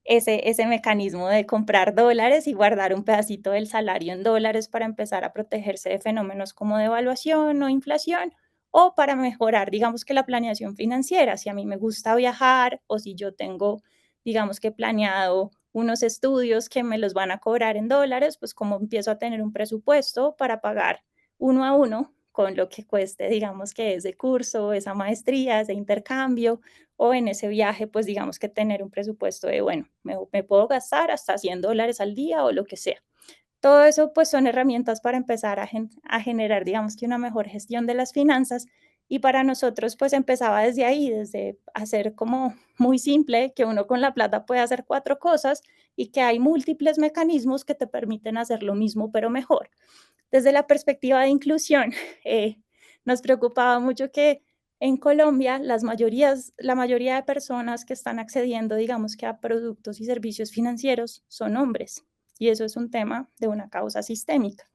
ese mecanismo de comprar dólares y guardar un pedacito del salario en dólares para empezar a protegerse de fenómenos como devaluación o inflación, o para mejorar, digamos que la planeación financiera. Si a mí me gusta viajar o si yo tengo, digamos que planeado unos estudios que me los van a cobrar en dólares, pues como empiezo a tener un presupuesto para pagar uno a uno con lo que cueste, digamos que ese curso, esa maestría, ese intercambio, o en ese viaje, pues digamos que tener un presupuesto de, bueno, me puedo gastar hasta $100 al día o lo que sea. Todo eso pues son herramientas para empezar a generar, digamos que una mejor gestión de las finanzas. Y para nosotros pues empezaba desde ahí, desde hacer como muy simple, que uno con la plata puede hacer cuatro cosas y que hay múltiples mecanismos que te permiten hacer lo mismo, pero mejor. Desde la perspectiva de inclusión, nos preocupaba mucho que en Colombia la mayoría de personas que están accediendo, digamos que a productos y servicios financieros son hombres, y eso es un tema de una causa sistémica.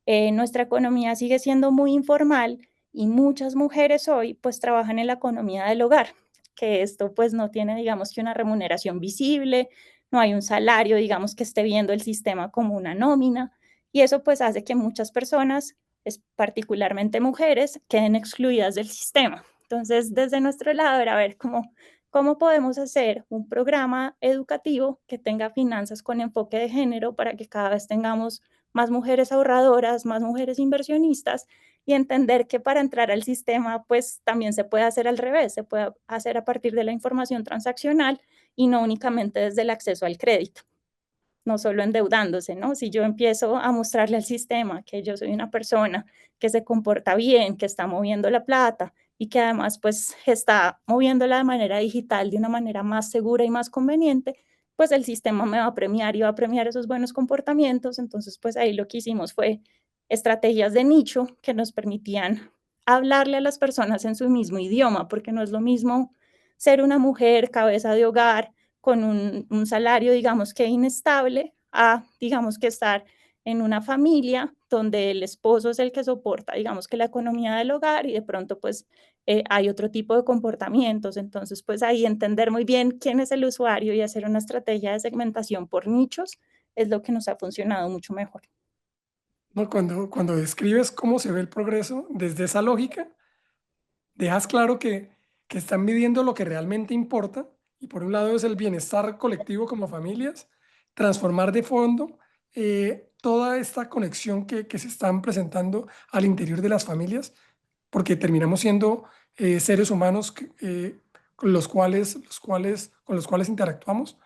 Nuestra economía sigue siendo muy informal y muchas mujeres hoy pues trabajan en la economía del hogar, que esto pues no tiene digamos que una remuneración visible, no hay un salario digamos que esté viendo el sistema como una nómina y eso pues hace que muchas personas, particularmente mujeres, queden excluidas del sistema. Entonces desde nuestro lado era ver cómo podemos hacer un programa educativo que tenga finanzas con enfoque de género para que cada vez tengamos más mujeres ahorradoras, más mujeres inversionistas y entender que para entrar al sistema, pues también se puede hacer al revés, se puede hacer a partir de la información transaccional y no únicamente desde el acceso al crédito, no solo endeudándose, ¿no? Si yo empiezo a mostrarle al sistema que yo soy una persona que se comporta bien, que está moviendo la plata y que además pues está moviéndola de manera digital, de una manera más segura y más conveniente, pues el sistema me va a premiar y va a premiar esos buenos comportamientos. Entonces pues ahí lo que hicimos fue estrategias de nicho que nos permitían hablarle a las personas en su mismo idioma, porque no es lo mismo ser una mujer cabeza de hogar con un salario, digamos que inestable, a, digamos que estar en una familia donde el esposo es el que soporta, digamos que la economía del hogar y de pronto pues hay otro tipo de comportamientos. Entonces pues ahí entender muy bien quién es el usuario y hacer una estrategia de segmentación por nichos es lo que nos ha funcionado mucho mejor. ¿No? Cuando describes cómo se ve el progreso desde esa lógica, dejas claro que están midiendo lo que realmente importa, y por un lado es el bienestar colectivo como familias, transformar de fondo toda esta conexión que se están presentando al interior de las familias, porque terminamos siendo seres humanos con con los cuales interactuamos.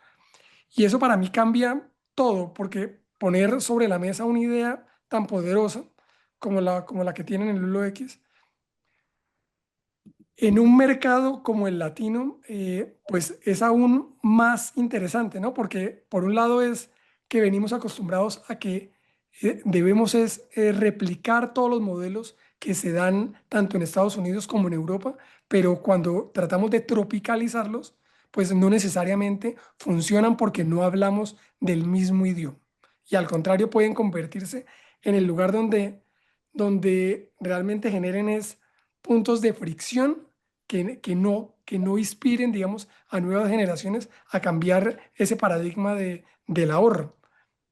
Y eso para mí cambia todo, porque poner sobre la mesa una idea tan poderosa como la que tienen en Lulo X, en un mercado como el latino, pues es aún más interesante, ¿no? Porque por un lado es que venimos acostumbrados a que Debemos es replicar todos los modelos que se dan tanto en Estados Unidos como en Europa, pero cuando tratamos de tropicalizarlos, pues no necesariamente funcionan porque no hablamos del mismo idioma. Y al contrario, pueden convertirse en el lugar donde realmente generen es puntos de fricción que no inspiren, digamos, a nuevas generaciones a cambiar ese paradigma del ahorro.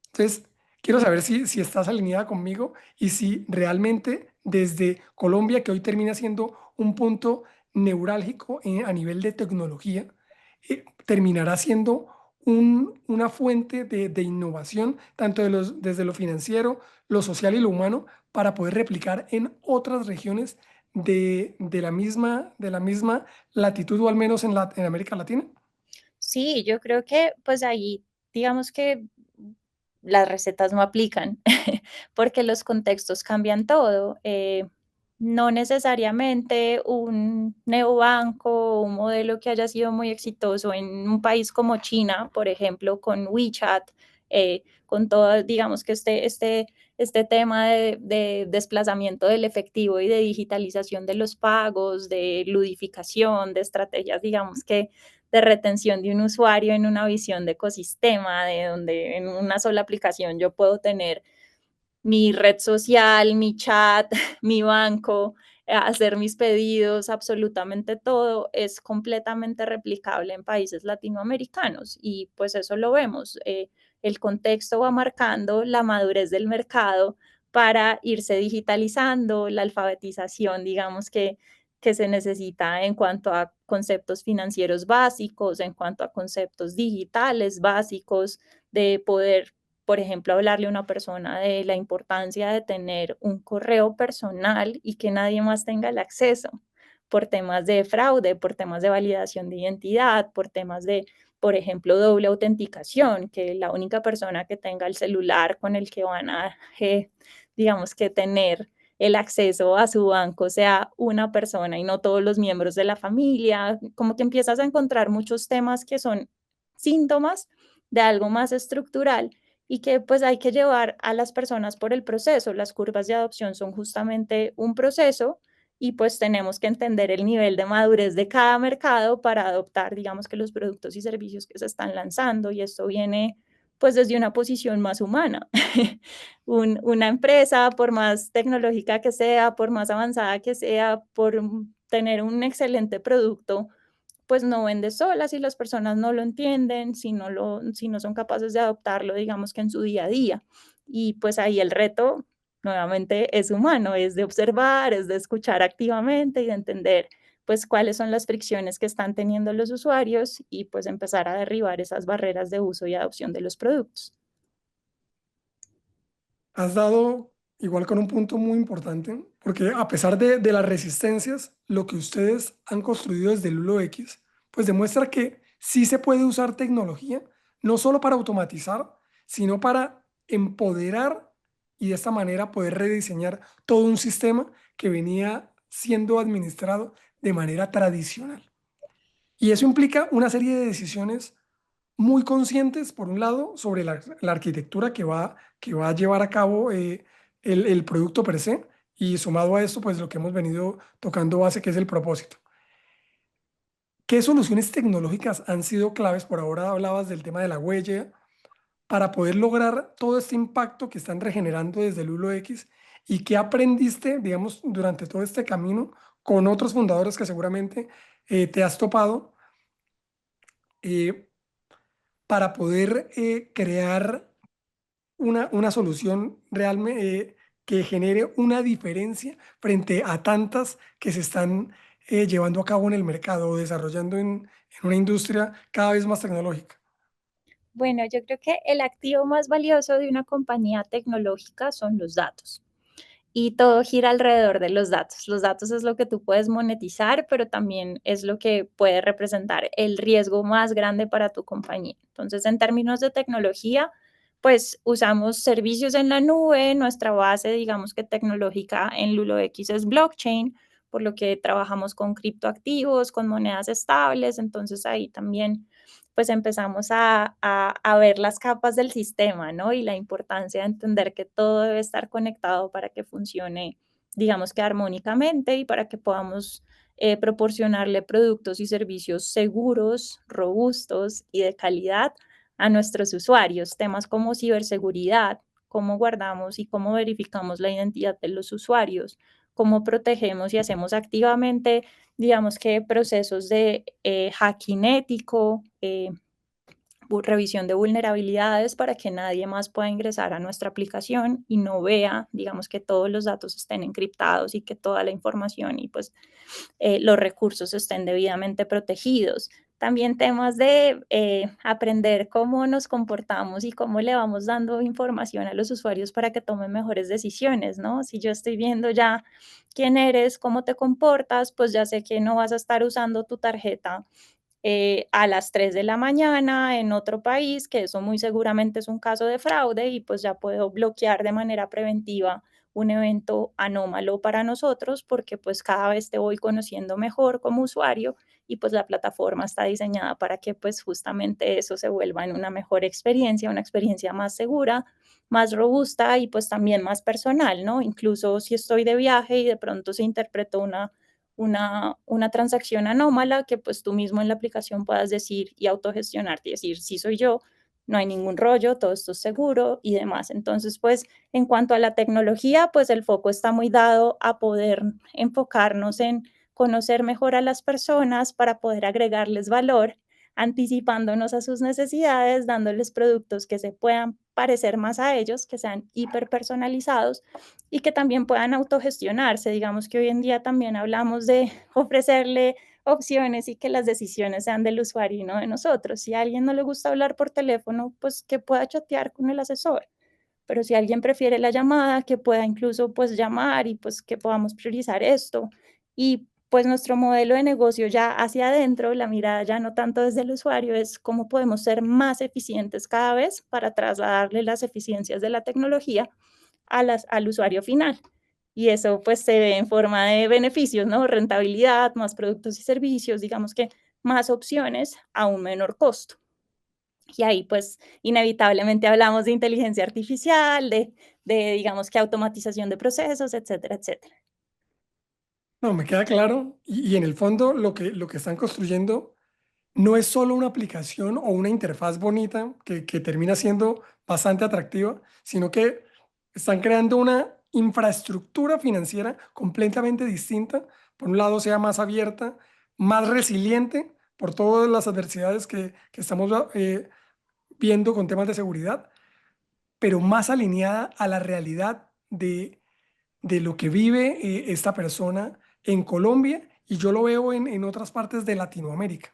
Entonces, quiero saber si estás alineada conmigo y si realmente desde Colombia, que hoy termina siendo un punto neurálgico a nivel de tecnología, terminará siendo una fuente de innovación, tanto desde lo financiero, lo social y lo humano, para poder replicar en otras regiones de la misma latitud o al menos en América Latina. Sí, yo creo que pues ahí digamos que las recetas no aplican porque los contextos cambian todo. No necesariamente un neobanco o un modelo que haya sido muy exitoso en un país como China, por ejemplo, con WeChat, con todo, digamos que este tema de desplazamiento del efectivo y de digitalización de los pagos, de ludificación, de estrategias, digamos que de retención de un usuario en una visión de ecosistema, de donde en una sola aplicación yo puedo tener mi red social, mi chat, mi banco, hacer mis pedidos, absolutamente todo es completamente replicable en países latinoamericanos y pues eso lo vemos. El contexto va marcando la madurez del mercado para irse digitalizando, la alfabetización, digamos que se necesita en cuanto a conceptos financieros básicos, en cuanto a conceptos digitales básicos, de poder, por ejemplo, hablarle a una persona de la importancia de tener un correo personal y que nadie más tenga el acceso por temas de fraude, por temas de validación de identidad, por temas de, por ejemplo, doble autenticación, que la única persona que tenga el celular con el que van a, digamos que tener el acceso a su banco sea una persona y no todos los miembros de la familia, como que empiezas a encontrar muchos temas que son síntomas de algo más estructural y que pues hay que llevar a las personas por el proceso. Las curvas de adopción son justamente un proceso y pues tenemos que entender el nivel de madurez de cada mercado para adoptar, digamos que los productos y servicios que se están lanzando y esto viene pues desde una posición más humana. Una empresa, por más tecnológica que sea, por más avanzada que sea, por tener un excelente producto, pues no vende sola si las personas no lo entienden, si no son capaces de adoptarlo, digamos que en su día a día. Y pues ahí el reto nuevamente es humano, es de observar, es de escuchar activamente y de entender pues cuáles son las fricciones que están teniendo los usuarios y pues empezar a derribar esas barreras de uso y adopción de los productos. Has dado igual con un punto muy importante, porque a pesar de las resistencias, lo que ustedes han construido desde Lulo X, pues demuestra que sí se puede usar tecnología, no solo para automatizar, sino para empoderar y de esta manera poder rediseñar todo un sistema que venía siendo administrado de manera tradicional. Y eso implica una serie de decisiones muy conscientes, por un lado, sobre la arquitectura que va a llevar a cabo el producto per se, y sumado a esto, pues lo que hemos venido tocando base, que es el propósito. ¿Qué soluciones tecnológicas han sido claves? Por ahora hablabas del tema de la huella, para poder lograr todo este impacto que están regenerando desde el Lulo X y qué aprendiste, digamos, durante todo este camino con otros fundadores que seguramente te has topado. eh, para poder crear una solución realmente que genere una diferencia frente a tantas que se están llevando a cabo en el mercado o desarrollando en una industria cada vez más tecnológica. Bueno, yo creo que el activo más valioso de una compañía tecnológica son los datos. Y todo gira alrededor de los datos. Los datos es lo que tú puedes monetizar, pero también es lo que puede representar el riesgo más grande para tu compañía. Entonces, en términos de tecnología, pues usamos servicios en la nube, nuestra base, digamos que tecnológica en LuloX es blockchain, por lo que trabajamos con criptoactivos, con monedas estables, entonces ahí también pues empezamos a ver las capas del sistema, ¿no? Y la importancia de entender que todo debe estar conectado para que funcione, digamos que armónicamente y para que podamos proporcionarle productos y servicios seguros, robustos y de calidad a nuestros usuarios. Temas como ciberseguridad, cómo guardamos y cómo verificamos la identidad de los usuarios, cómo protegemos y hacemos activamente, digamos que procesos de hacking ético, revisión de vulnerabilidades para que nadie más pueda ingresar a nuestra aplicación y no vea, digamos, que todos los datos estén encriptados y que toda la información y pues los recursos estén debidamente protegidos. También temas de aprender cómo nos comportamos y cómo le vamos dando información a los usuarios para que tomen mejores decisiones, ¿no? Si yo estoy viendo ya quién eres, cómo te comportas, pues ya sé que no vas a estar usando tu tarjeta a las 3 de la mañana en otro país, que eso muy seguramente es un caso de fraude y pues ya puedo bloquear de manera preventiva un evento anómalo para nosotros porque pues cada vez te voy conociendo mejor como usuario y pues la plataforma está diseñada para que pues justamente eso se vuelva en una mejor experiencia, una experiencia más segura, más robusta y pues también más personal, ¿no? Incluso si estoy de viaje y de pronto se interpretó una transacción anómala que pues tú mismo en la aplicación puedas decir y autogestionarte y decir, sí soy yo, no hay ningún rollo, todo esto es seguro y demás. Entonces, pues en cuanto a la tecnología, pues el foco está muy dado a poder enfocarnos en conocer mejor a las personas para poder agregarles valor, anticipándonos a sus necesidades, dándoles productos que se puedan parecer más a ellos, que sean hiperpersonalizados y que también puedan autogestionarse. Digamos que hoy en día también hablamos de ofrecerle opciones y que las decisiones sean del usuario y no de nosotros. Si a alguien no le gusta hablar por teléfono, pues que pueda chatear con el asesor. Pero si alguien prefiere la llamada, que pueda incluso pues llamar y pues que podamos priorizar esto. Y pues nuestro modelo de negocio ya hacia adentro, la mirada ya no tanto desde el usuario, es cómo podemos ser más eficientes cada vez para trasladarle las eficiencias de la tecnología al usuario final. Y eso pues se ve en forma de beneficios, ¿no? Rentabilidad, más productos y servicios, digamos que más opciones a un menor costo. Y ahí pues inevitablemente hablamos de inteligencia artificial, de digamos que automatización de procesos, etcétera, etcétera. No, me queda claro. Y en el fondo lo que están construyendo no es solo una aplicación o una interfaz bonita que termina siendo bastante atractiva, sino que están creando una infraestructura financiera completamente distinta. Por un lado, sea más abierta, más resiliente por todas las adversidades que estamos viendo con temas de seguridad, pero más alineada a la realidad de lo que vive esta persona en Colombia y yo lo veo en otras partes de Latinoamérica.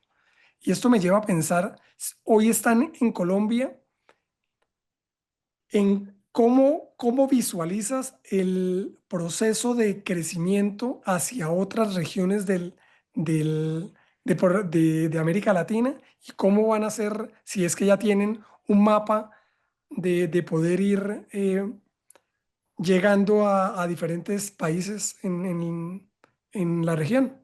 Y esto me lleva a pensar, hoy están en Colombia, en cómo visualizas el proceso de crecimiento hacia otras regiones de América Latina y cómo van a ser, si es que ya tienen un mapa de poder ir llegando a diferentes países en la región.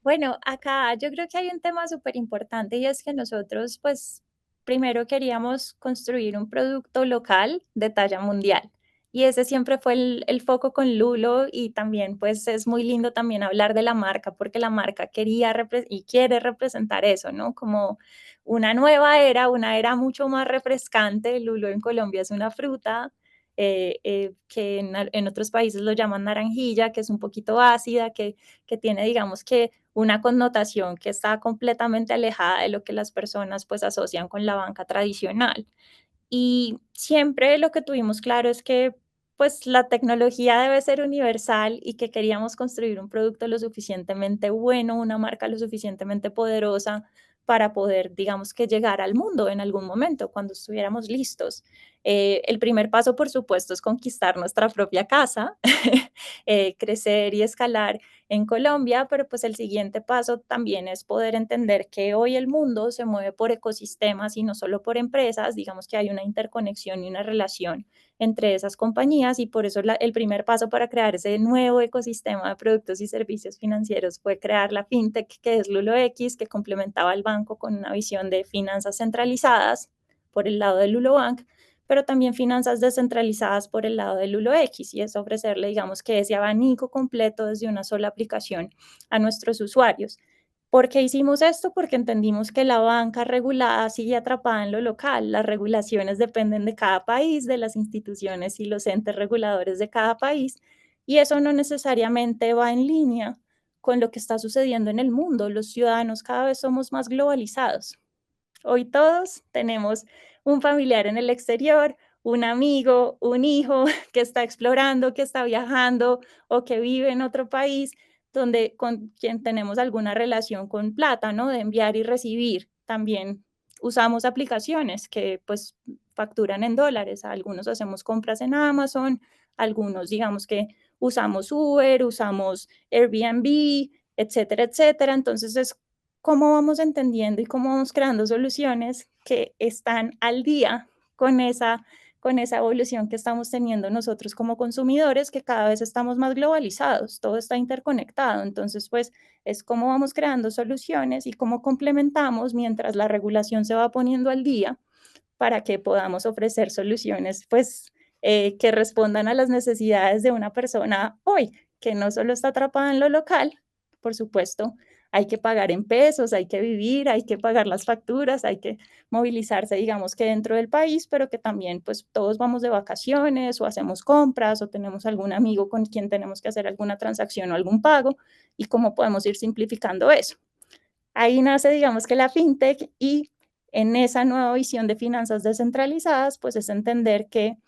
Bueno, acá yo creo que hay un tema súper importante y es que nosotros, pues, primero queríamos construir un producto local de talla mundial. Y ese siempre fue el foco con Lulo y también, pues, es muy lindo también hablar de la marca porque la marca quería y quiere representar eso, ¿no? Como una nueva era, una era mucho más refrescante. Lulo en Colombia es una fruta. Que en otros países lo llaman naranjilla, que es un poquito ácida, que tiene, digamos que una connotación que está completamente alejada de lo que las personas pues asocian con la banca tradicional. Y siempre lo que tuvimos claro es que pues la tecnología debe ser universal y que queríamos construir un producto lo suficientemente bueno, una marca lo suficientemente poderosa para poder, digamos que llegar al mundo en algún momento cuando estuviéramos listos. El primer paso, por supuesto, es conquistar nuestra propia casa, crecer y escalar en Colombia, pero pues el siguiente paso también es poder entender que hoy el mundo se mueve por ecosistemas y no solo por empresas, digamos que hay una interconexión y una relación entre esas compañías y por eso el primer paso para crear ese nuevo ecosistema de productos y servicios financieros fue crear la fintech que es LuloX, que complementaba al banco con una visión de finanzas centralizadas por el lado de LuloBank, pero también finanzas descentralizadas por el lado de LuloX y es ofrecerle, digamos, que ese abanico completo desde una sola aplicación a nuestros usuarios. ¿Por qué hicimos esto? Porque entendimos que la banca regulada sigue atrapada en lo local. Las regulaciones dependen de cada país, de las instituciones y los entes reguladores de cada país, y eso no necesariamente va en línea con lo que está sucediendo en el mundo. Los ciudadanos cada vez somos más globalizados. Hoy todos tenemos un familiar en el exterior, un amigo, un hijo que está explorando, que está viajando o que vive en otro país donde con quien tenemos alguna relación con plata, ¿no? De enviar y recibir. También usamos aplicaciones que pues facturan en dólares. Algunos hacemos compras en Amazon, algunos digamos que usamos Uber, usamos Airbnb, etcétera, etcétera. Entonces es cómo vamos entendiendo y cómo vamos creando soluciones que están al día con con esa evolución que estamos teniendo nosotros como consumidores, que cada vez estamos más globalizados, todo está interconectado. Entonces, pues es cómo vamos creando soluciones y cómo complementamos mientras la regulación se va poniendo al día para que podamos ofrecer soluciones, pues, que respondan a las necesidades de una persona hoy, que no solo está atrapada en lo local, por supuesto, hay que pagar en pesos, hay que vivir, hay que pagar las facturas, hay que movilizarse, digamos que dentro del país, pero que también pues todos vamos de vacaciones o hacemos compras o tenemos algún amigo con quien tenemos que hacer alguna transacción o algún pago y cómo podemos ir simplificando eso. Ahí nace, digamos que la fintech y en esa nueva visión de finanzas descentralizadas, pues es entender que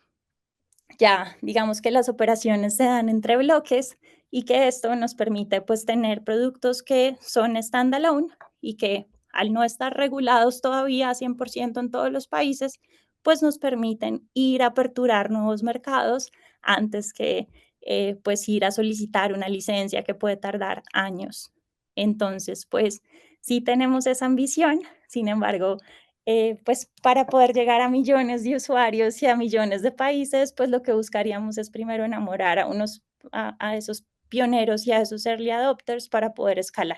ya, digamos que las operaciones se dan entre bloques y que esto nos permite pues tener productos que son standalone y que al no estar regulados todavía 100% en todos los países, pues nos permiten ir a aperturar nuevos mercados antes que pues ir a solicitar una licencia que puede tardar años. Entonces, pues sí tenemos esa ambición, sin embargo, pues para poder llegar a millones de usuarios y a millones de países, pues lo que buscaríamos es primero enamorar a esos pioneros y a esos early adopters para poder escalar.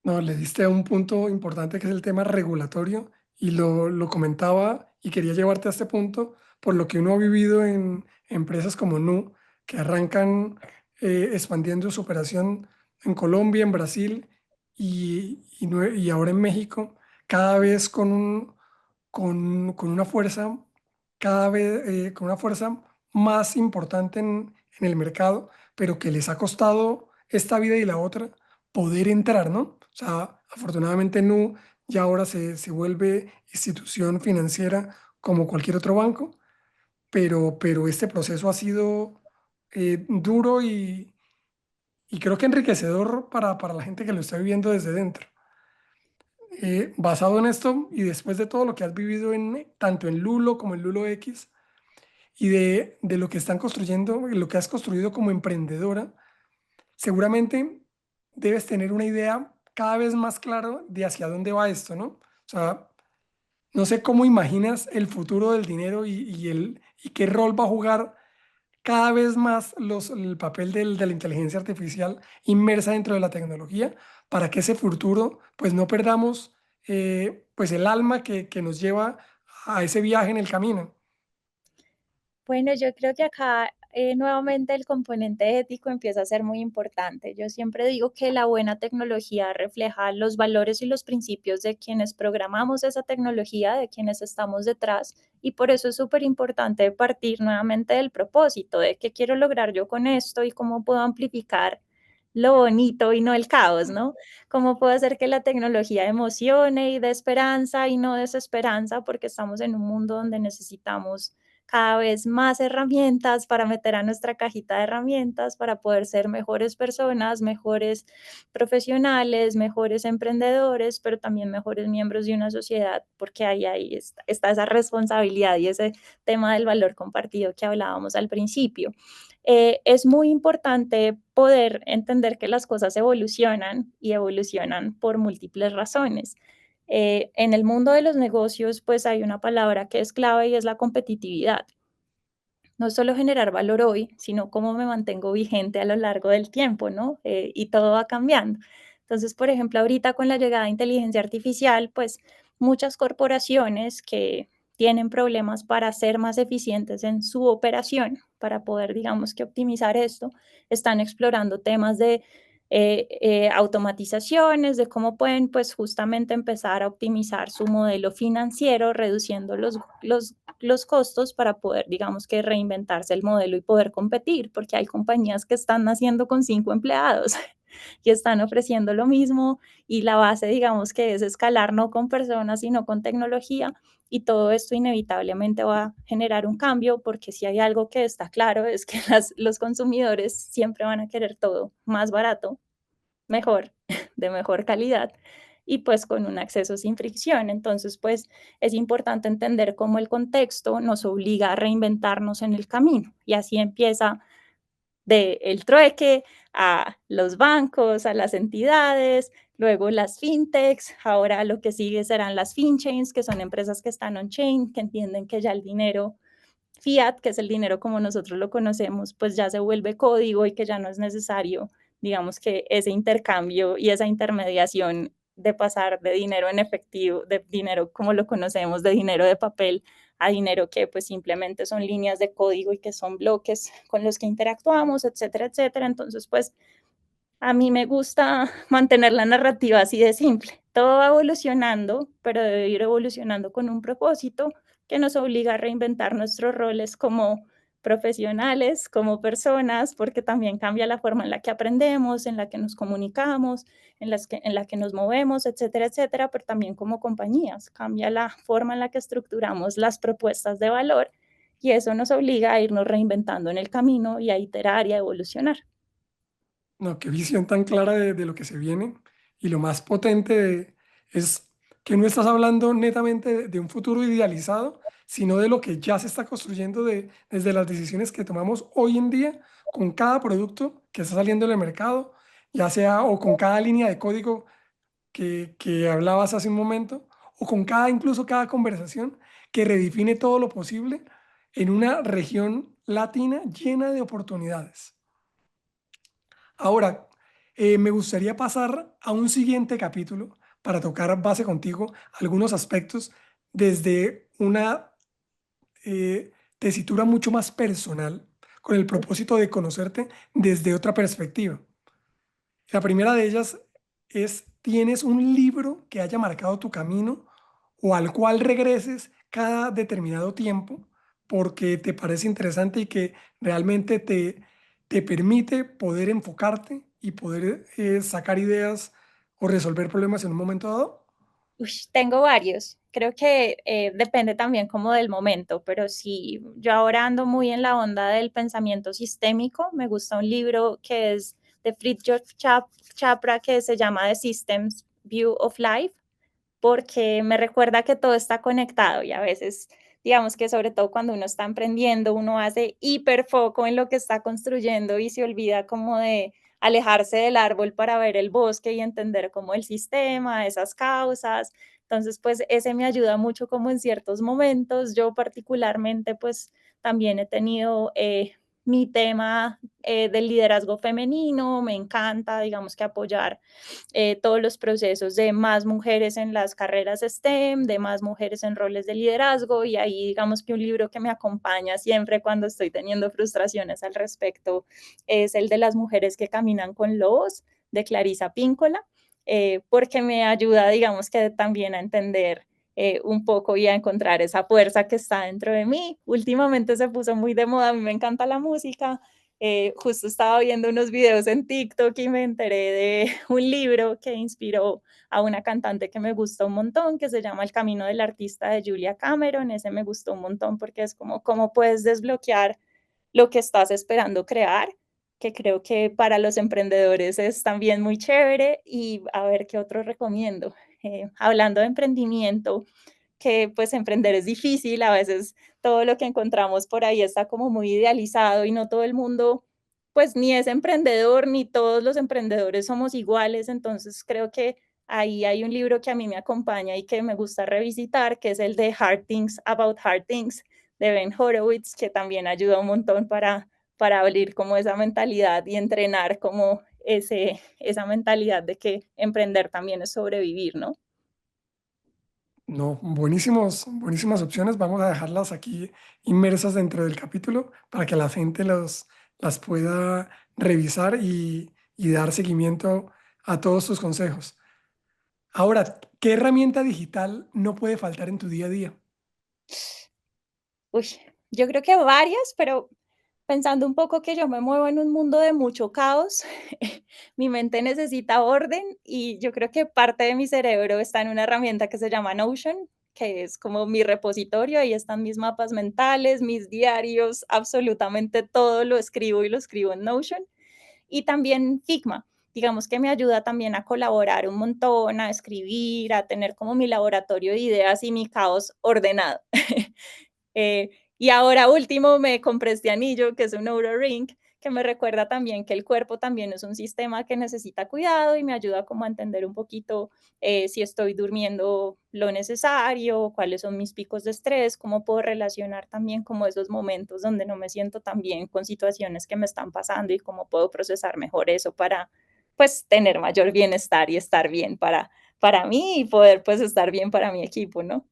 No, le diste a un punto importante que es el tema regulatorio y lo comentaba y quería llevarte a este punto por lo que uno ha vivido en empresas como Nu, que arrancan expandiendo su operación en Colombia, en Brasil y ahora en México, cada vez con una fuerza, cada vez con una fuerza más importante en el mercado, pero que les ha costado esta vida y la otra poder entrar, ¿no? O sea, afortunadamente Nu ya ahora se vuelve institución financiera como cualquier otro banco, pero este proceso ha sido duro y creo que enriquecedor para la gente que lo está viviendo desde dentro. Basado en esto y después de todo lo que has vivido tanto en Lulo como en Lulo X y de lo que están construyendo, lo que has construido como emprendedora, seguramente debes tener una idea cada vez más clara de hacia dónde va esto, ¿no? O sea, no sé cómo imaginas el futuro del dinero y qué rol va a jugar cada vez más el papel de la inteligencia artificial inmersa dentro de la tecnología para que ese futuro, pues no perdamos pues el alma que nos lleva a ese viaje en el camino. Bueno, yo creo que acá nuevamente el componente ético empieza a ser muy importante. Yo siempre digo que la buena tecnología refleja los valores y los principios de quienes programamos esa tecnología, de quienes estamos detrás, y por eso es súper importante partir nuevamente del propósito, de qué quiero lograr yo con esto y cómo puedo amplificar lo bonito y no el caos, ¿no? ¿Cómo puedo hacer que la tecnología emocione y dé esperanza y no desesperanza? Porque estamos en un mundo donde necesitamos cada vez más herramientas para meter a nuestra cajita de herramientas para poder ser mejores personas, mejores profesionales, mejores emprendedores, pero también mejores miembros de una sociedad, porque ahí está esa responsabilidad y ese tema del valor compartido que hablábamos al principio. Es muy importante poder entender que las cosas evolucionan y evolucionan por múltiples razones. En el mundo de los negocios, pues hay una palabra que es clave y es la competitividad. No es solo generar valor hoy, sino cómo me mantengo vigente a lo largo del tiempo, ¿no? Y todo va cambiando. Entonces, por ejemplo, ahorita con la llegada de inteligencia artificial, pues muchas corporaciones que tienen problemas para ser más eficientes en su operación, para poder, digamos que optimizar esto, están explorando temas de automatizaciones, de cómo pueden pues justamente empezar a optimizar su modelo financiero, reduciendo los costos para poder, digamos que reinventarse el modelo y poder competir, porque hay compañías que están naciendo con 5 empleados y están ofreciendo lo mismo y la base, digamos que es escalar no con personas, sino con tecnología y todo esto inevitablemente va a generar un cambio porque si hay algo que está claro es que los consumidores siempre van a querer todo más barato, mejor, de mejor calidad y pues con un acceso sin fricción. Entonces, pues es importante entender cómo el contexto nos obliga a reinventarnos en el camino y así empieza del trueque a los bancos, a las entidades, luego las fintechs, ahora lo que sigue serán las finchains, que son empresas que están on-chain, que entienden que ya el dinero fiat, que es el dinero como nosotros lo conocemos, pues ya se vuelve código y que ya no es necesario, digamos que ese intercambio y esa intermediación de pasar de dinero en efectivo, de dinero como lo conocemos, de dinero de papel a dinero que pues simplemente son líneas de código y que son bloques con los que interactuamos, etcétera, etcétera. Entonces, pues a mí me gusta mantener la narrativa así de simple. Todo va evolucionando, pero debe ir evolucionando con un propósito que nos obliga a reinventar nuestros roles como profesionales, como personas, porque también cambia la forma en la que aprendemos, en la que nos comunicamos, en la que nos movemos, etcétera, etcétera, pero también como compañías. Cambia la forma en la que estructuramos las propuestas de valor y eso nos obliga a irnos reinventando en el camino y a iterar y a evolucionar. No, qué visión tan clara de lo que se viene. Y lo más potente es que no estás hablando netamente de un futuro idealizado, sino de lo que ya se está construyendo desde las decisiones que tomamos hoy en día con cada producto que está saliendo en el mercado, ya sea o con cada línea de código que hablabas hace un momento, o con incluso cada conversación que redefine todo lo posible en una región latina llena de oportunidades. Ahora, me gustaría pasar a un siguiente capítulo para tocar base contigo algunos aspectos desde una tesitura mucho más personal, con el propósito de conocerte desde otra perspectiva. La primera de ellas es, ¿tienes un libro que haya marcado tu camino o al cual regreses cada determinado tiempo porque te parece interesante y que realmente te permite poder enfocarte y poder sacar ideas o resolver problemas en un momento dado? Tengo varios. Creo que depende también como del momento, pero sí, yo ahora ando muy en la onda del pensamiento sistémico. Me gusta un libro que es de Chapra que se llama The Systems View of Life, porque me recuerda que todo está conectado y a veces, digamos que sobre todo cuando uno está emprendiendo, uno hace hiperfoco en lo que está construyendo y se olvida como de alejarse del árbol para ver el bosque y entender como el sistema, esas causas. Entonces, pues ese me ayuda mucho como en ciertos momentos. Yo particularmente, pues también he tenido mi tema del liderazgo femenino, me encanta, digamos que apoyar todos los procesos de más mujeres en las carreras STEM, de más mujeres en roles de liderazgo y ahí digamos que un libro que me acompaña siempre cuando estoy teniendo frustraciones al respecto es el de las mujeres que caminan con lobos de Clarisa Píncola, porque me ayuda digamos que también a entender un poco y a encontrar esa fuerza que está dentro de mí. Últimamente se puso muy de moda, a mí me encanta la música, Justo estaba viendo unos videos en TikTok y me enteré de un libro que inspiró a una cantante que me gusta un montón, que se llama El camino del artista de Julia Cameron. Ese me gustó un montón porque es como cómo puedes desbloquear lo que estás esperando crear, que creo que para los emprendedores es también muy chévere. Y a ver qué otro recomiendo. Hablando de emprendimiento, que pues emprender es difícil, a veces todo lo que encontramos por ahí está como muy idealizado y no todo el mundo pues ni es emprendedor, ni todos los emprendedores somos iguales, entonces creo que ahí hay un libro que a mí me acompaña y que me gusta revisitar, que es el de Hard Things About Hard Things de Ben Horowitz, que también ayuda un montón para abrir como esa mentalidad y entrenar como esa mentalidad de que emprender también es sobrevivir, ¿no? No, buenísimas opciones. Vamos a dejarlas aquí inmersas dentro del capítulo para que la gente las pueda revisar y dar seguimiento a todos tus consejos. Ahora, ¿qué herramienta digital no puede faltar en tu día a día? Uy, yo creo que varias, pero pensando un poco que yo me muevo en un mundo de mucho caos, mi mente necesita orden y yo creo que parte de mi cerebro está en una herramienta que se llama Notion, que es como mi repositorio. Ahí están mis mapas mentales, mis diarios, absolutamente todo lo escribo y lo escribo en Notion. Y también Figma, digamos que me ayuda también a colaborar un montón, a escribir, a tener como mi laboratorio de ideas y mi caos ordenado. Eh, y ahora último me compré este anillo, que es un Oura Ring, que me recuerda también que el cuerpo también es un sistema que necesita cuidado y me ayuda como a entender un poquito si estoy durmiendo lo necesario, cuáles son mis picos de estrés, cómo puedo relacionar también como esos momentos donde no me siento tan bien con situaciones que me están pasando y cómo puedo procesar mejor eso para pues tener mayor bienestar y estar bien para mí y poder pues estar bien para mi equipo, ¿no?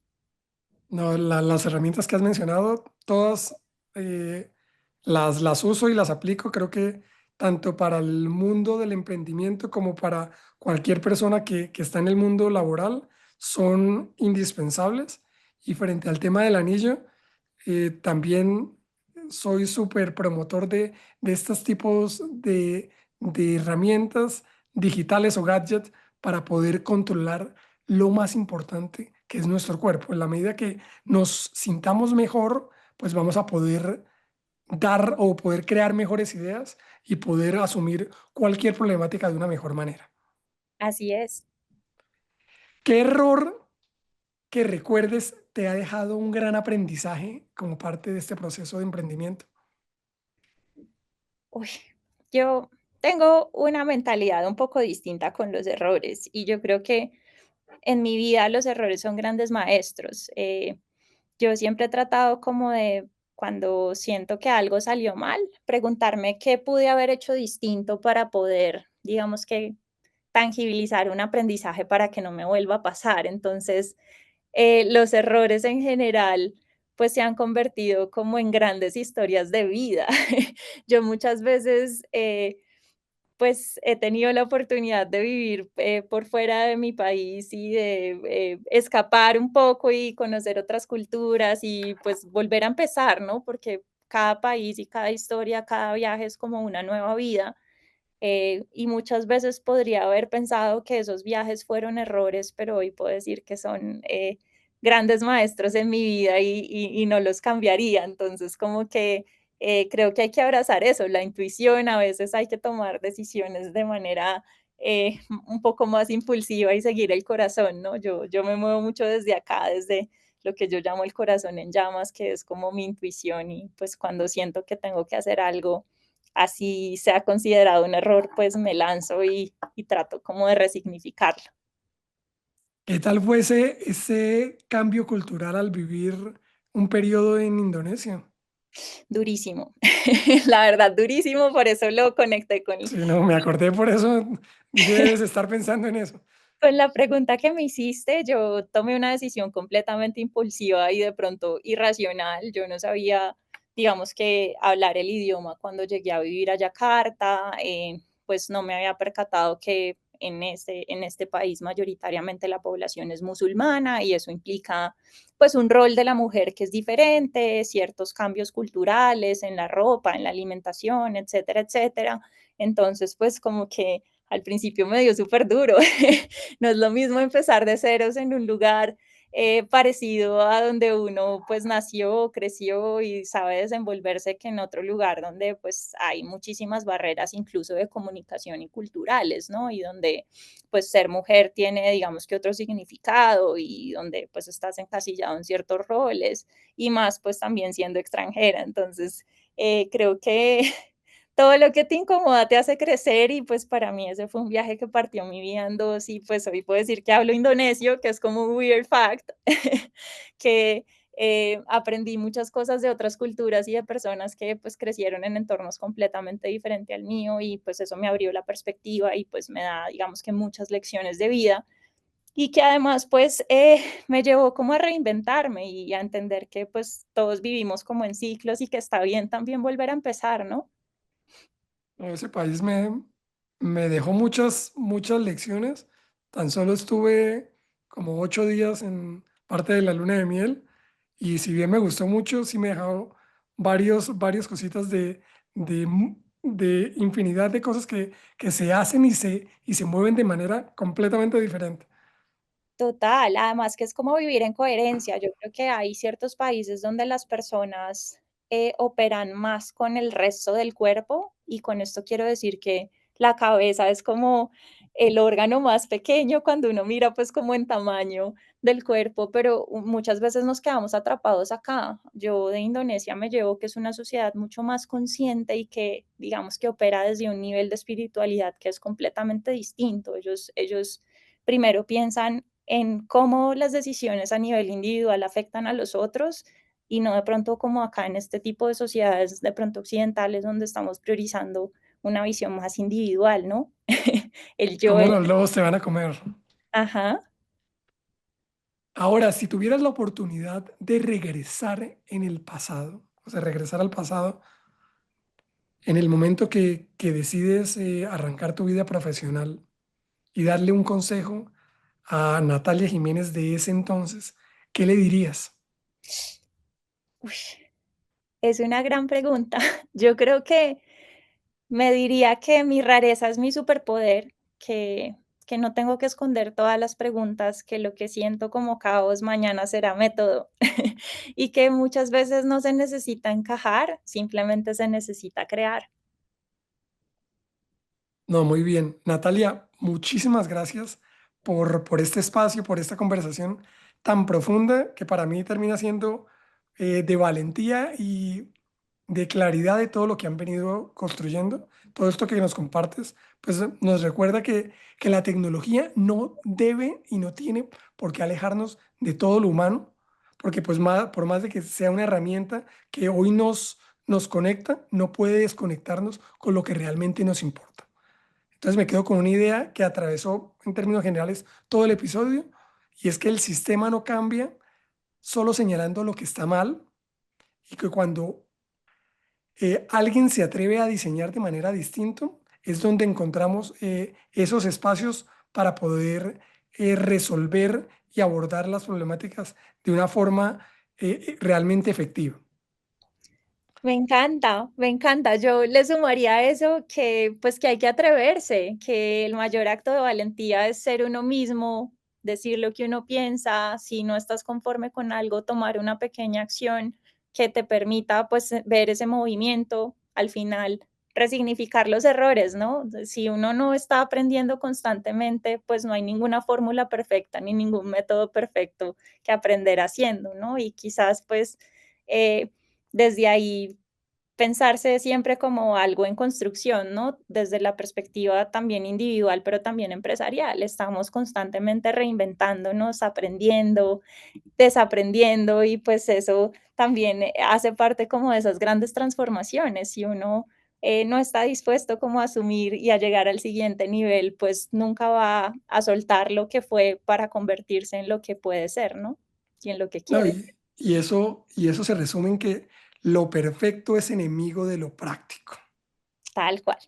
No, las herramientas que has mencionado, todas eh, las uso y las aplico. Creo que tanto para el mundo del emprendimiento como para cualquier persona que está en el mundo laboral son indispensables. Y frente al tema del anillo, también soy súper promotor de estos tipos de herramientas digitales o gadgets para poder controlar lo más importante, que es nuestro cuerpo. En la medida que nos sintamos mejor, pues vamos a poder dar o poder crear mejores ideas y poder asumir cualquier problemática de una mejor manera. Así es. ¿Qué error que recuerdes te ha dejado un gran aprendizaje como parte de este proceso de emprendimiento? Uy, yo tengo una mentalidad un poco distinta con los errores y yo creo que en mi vida los errores son grandes maestros. Yo siempre he tratado como de, cuando siento que algo salió mal, preguntarme qué pude haber hecho distinto para poder, digamos que, tangibilizar un aprendizaje para que no me vuelva a pasar. Entonces, los errores en general, pues se han convertido como en grandes historias de vida. Yo muchas veces, pues he tenido la oportunidad de vivir por fuera de mi país y de escapar un poco y conocer otras culturas y pues volver a empezar, ¿no? Porque cada país y cada historia, cada viaje es como una nueva vida. Y muchas veces podría haber pensado que esos viajes fueron errores, pero hoy puedo decir que son grandes maestros en mi vida y no los cambiaría. Entonces, como que creo que hay que abrazar eso, la intuición. A veces hay que tomar decisiones de manera un poco más impulsiva y seguir el corazón, ¿no? Yo me muevo mucho desde acá, desde lo que yo llamo el corazón en llamas, que es como mi intuición y pues cuando siento que tengo que hacer algo así sea considerado un error, pues me lanzo y trato como de resignificarlo. ¿Qué tal fue ese cambio cultural al vivir un periodo en Indonesia? Durísimo, la verdad, durísimo, por eso lo conecté Sí, no, me acordé por eso, dije, debes estar pensando en eso. con la pregunta que me hiciste. Yo tomé una decisión completamente impulsiva y de pronto irracional. Yo no sabía, digamos que hablar el idioma cuando llegué a vivir a Yakarta, pues no me había percatado que en este país mayoritariamente la población es musulmana y eso implica pues un rol de la mujer que es diferente, ciertos cambios culturales en la ropa, en la alimentación, etcétera, etcétera. Entonces, pues como que al principio me dio súper duro. No es lo mismo empezar de ceros en un lugar parecido a donde uno pues nació, creció y sabe desenvolverse que en otro lugar donde pues hay muchísimas barreras incluso de comunicación y culturales, ¿no? Y donde pues ser mujer tiene digamos que otro significado y donde pues estás encasillado en ciertos roles y más pues también siendo extranjera. Entonces creo que todo lo que te incomoda te hace crecer y pues para mí ese fue un viaje que partió mi vida en dos y pues hoy puedo decir que hablo indonesio, que es como un weird fact, que aprendí muchas cosas de otras culturas y de personas que pues crecieron en entornos completamente diferentes al mío y pues eso me abrió la perspectiva y pues me da digamos que muchas lecciones de vida y que además pues me llevó como a reinventarme y a entender que pues todos vivimos como en ciclos y que está bien también volver a empezar, ¿no? No, ese país me dejó muchas lecciones. Tan solo estuve como 8 días en parte de la luna de miel y si bien me gustó mucho, sí me dejó varias cositas de infinidad de cosas que se hacen y se mueven de manera completamente diferente. Total, además que es como vivir en coherencia. Yo creo que hay ciertos países donde las personas operan más con el resto del cuerpo y con esto quiero decir que la cabeza es como el órgano más pequeño cuando uno mira pues como en tamaño del cuerpo, pero muchas veces nos quedamos atrapados acá. Yo de Indonesia me llevo que es una sociedad mucho más consciente y que digamos que opera desde un nivel de espiritualidad que es completamente distinto. Ellos primero piensan en cómo las decisiones a nivel individual afectan a los otros y no de pronto como acá en este tipo de sociedades de pronto occidentales donde estamos priorizando una visión más individual, ¿no? El yo, Cómo el los lobos te van a comer. ajá. Ahora, si tuvieras la oportunidad de regresar en el pasado, o sea, regresar al pasado, en el momento que decides arrancar tu vida profesional y darle un consejo a Natalia Jiménez de ese entonces, ¿qué le dirías? Uy, es una gran pregunta. Yo creo que me diría que mi rareza es mi superpoder, que no tengo que esconder todas las preguntas, que lo que siento como caos mañana será método y que muchas veces no se necesita encajar, simplemente se necesita crear. No, muy bien. Natalia, muchísimas gracias por este espacio, por esta conversación tan profunda que para mí termina siendo de valentía y de claridad de todo lo que han venido construyendo. Todo esto que nos compartes, pues nos recuerda que la tecnología no debe y no tiene por qué alejarnos de todo lo humano, porque pues por más de que sea una herramienta que hoy nos conecta, no puede desconectarnos con lo que realmente nos importa. Entonces me quedo con una idea que atravesó en términos generales todo el episodio y es que el sistema no cambia solo señalando lo que está mal y que cuando alguien se atreve a diseñar de manera distinta es donde encontramos esos espacios para poder resolver y abordar las problemáticas de una forma realmente efectiva. Me encanta, me encanta. Yo le sumaría a eso que, pues, que hay que atreverse, que el mayor acto de valentía es ser uno mismo, decir lo que uno piensa, si no estás conforme con algo, tomar una pequeña acción que te permita, pues, ver ese movimiento, al final resignificar los errores, ¿no? Si uno no está aprendiendo constantemente, pues no hay ninguna fórmula perfecta ni ningún método perfecto que aprender haciendo, ¿no? Y quizás, pues, eh, desde ahí pensarse siempre como algo en construcción, ¿no? Desde la perspectiva también individual, pero también empresarial. Estamos constantemente reinventándonos, aprendiendo, desaprendiendo y pues eso también hace parte como de esas grandes transformaciones. Si uno no está dispuesto como a asumir y a llegar al siguiente nivel, pues nunca va a soltar lo que fue para convertirse en lo que puede ser, ¿no? Y en lo que No, quiere, y eso se resume en que lo perfecto es enemigo de lo práctico. tal cual.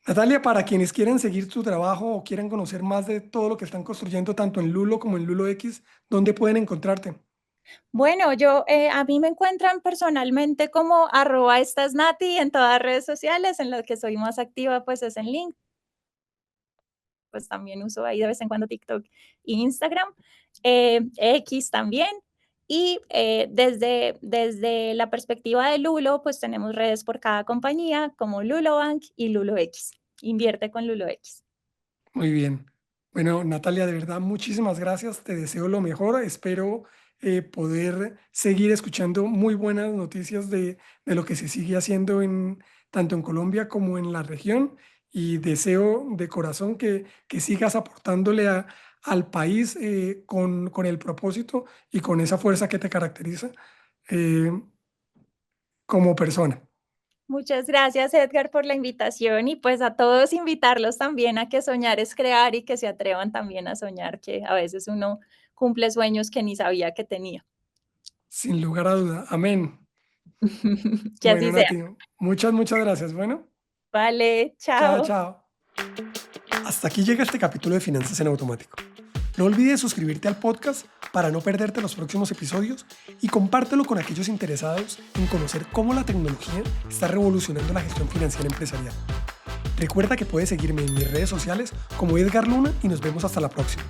Natalia, para quienes quieren seguir tu trabajo o quieran conocer más de todo lo que están construyendo, tanto en Lulo como en Lulo X, ¿dónde pueden encontrarte? Bueno, a mí me encuentran personalmente como @estasnati en todas las redes sociales, en las que soy más activa pues es en LinkedIn, pues también uso ahí de vez en cuando TikTok e Instagram, X también. Y desde la perspectiva de Lulo, pues tenemos redes por cada compañía como Lulo Bank y Lulo X. Invierte con Lulo X. Muy bien. Bueno, Natalia, de verdad, muchísimas gracias. Te deseo lo mejor. Espero poder seguir escuchando muy buenas noticias de lo que se sigue haciendo tanto en Colombia como en la región. Y deseo de corazón que sigas aportándole al país con el propósito y con esa fuerza que te caracteriza eh, como persona. Muchas gracias, Edgar, por la invitación y pues a todos invitarlos también a que soñar es crear y que se atrevan también a soñar, que a veces uno cumple sueños que ni sabía que tenía. Sin lugar a duda. Amén. Que Bueno, así sea. Nati, muchas gracias. Bueno. Vale, Chao, chao. chao. Hasta aquí llega este capítulo de Finanzas en Automático. No olvides suscribirte al podcast para no perderte los próximos episodios y compártelo con aquellos interesados en conocer cómo la tecnología está revolucionando la gestión financiera empresarial. Recuerda que puedes seguirme en mis redes sociales como Edgar Luna y nos vemos hasta la próxima.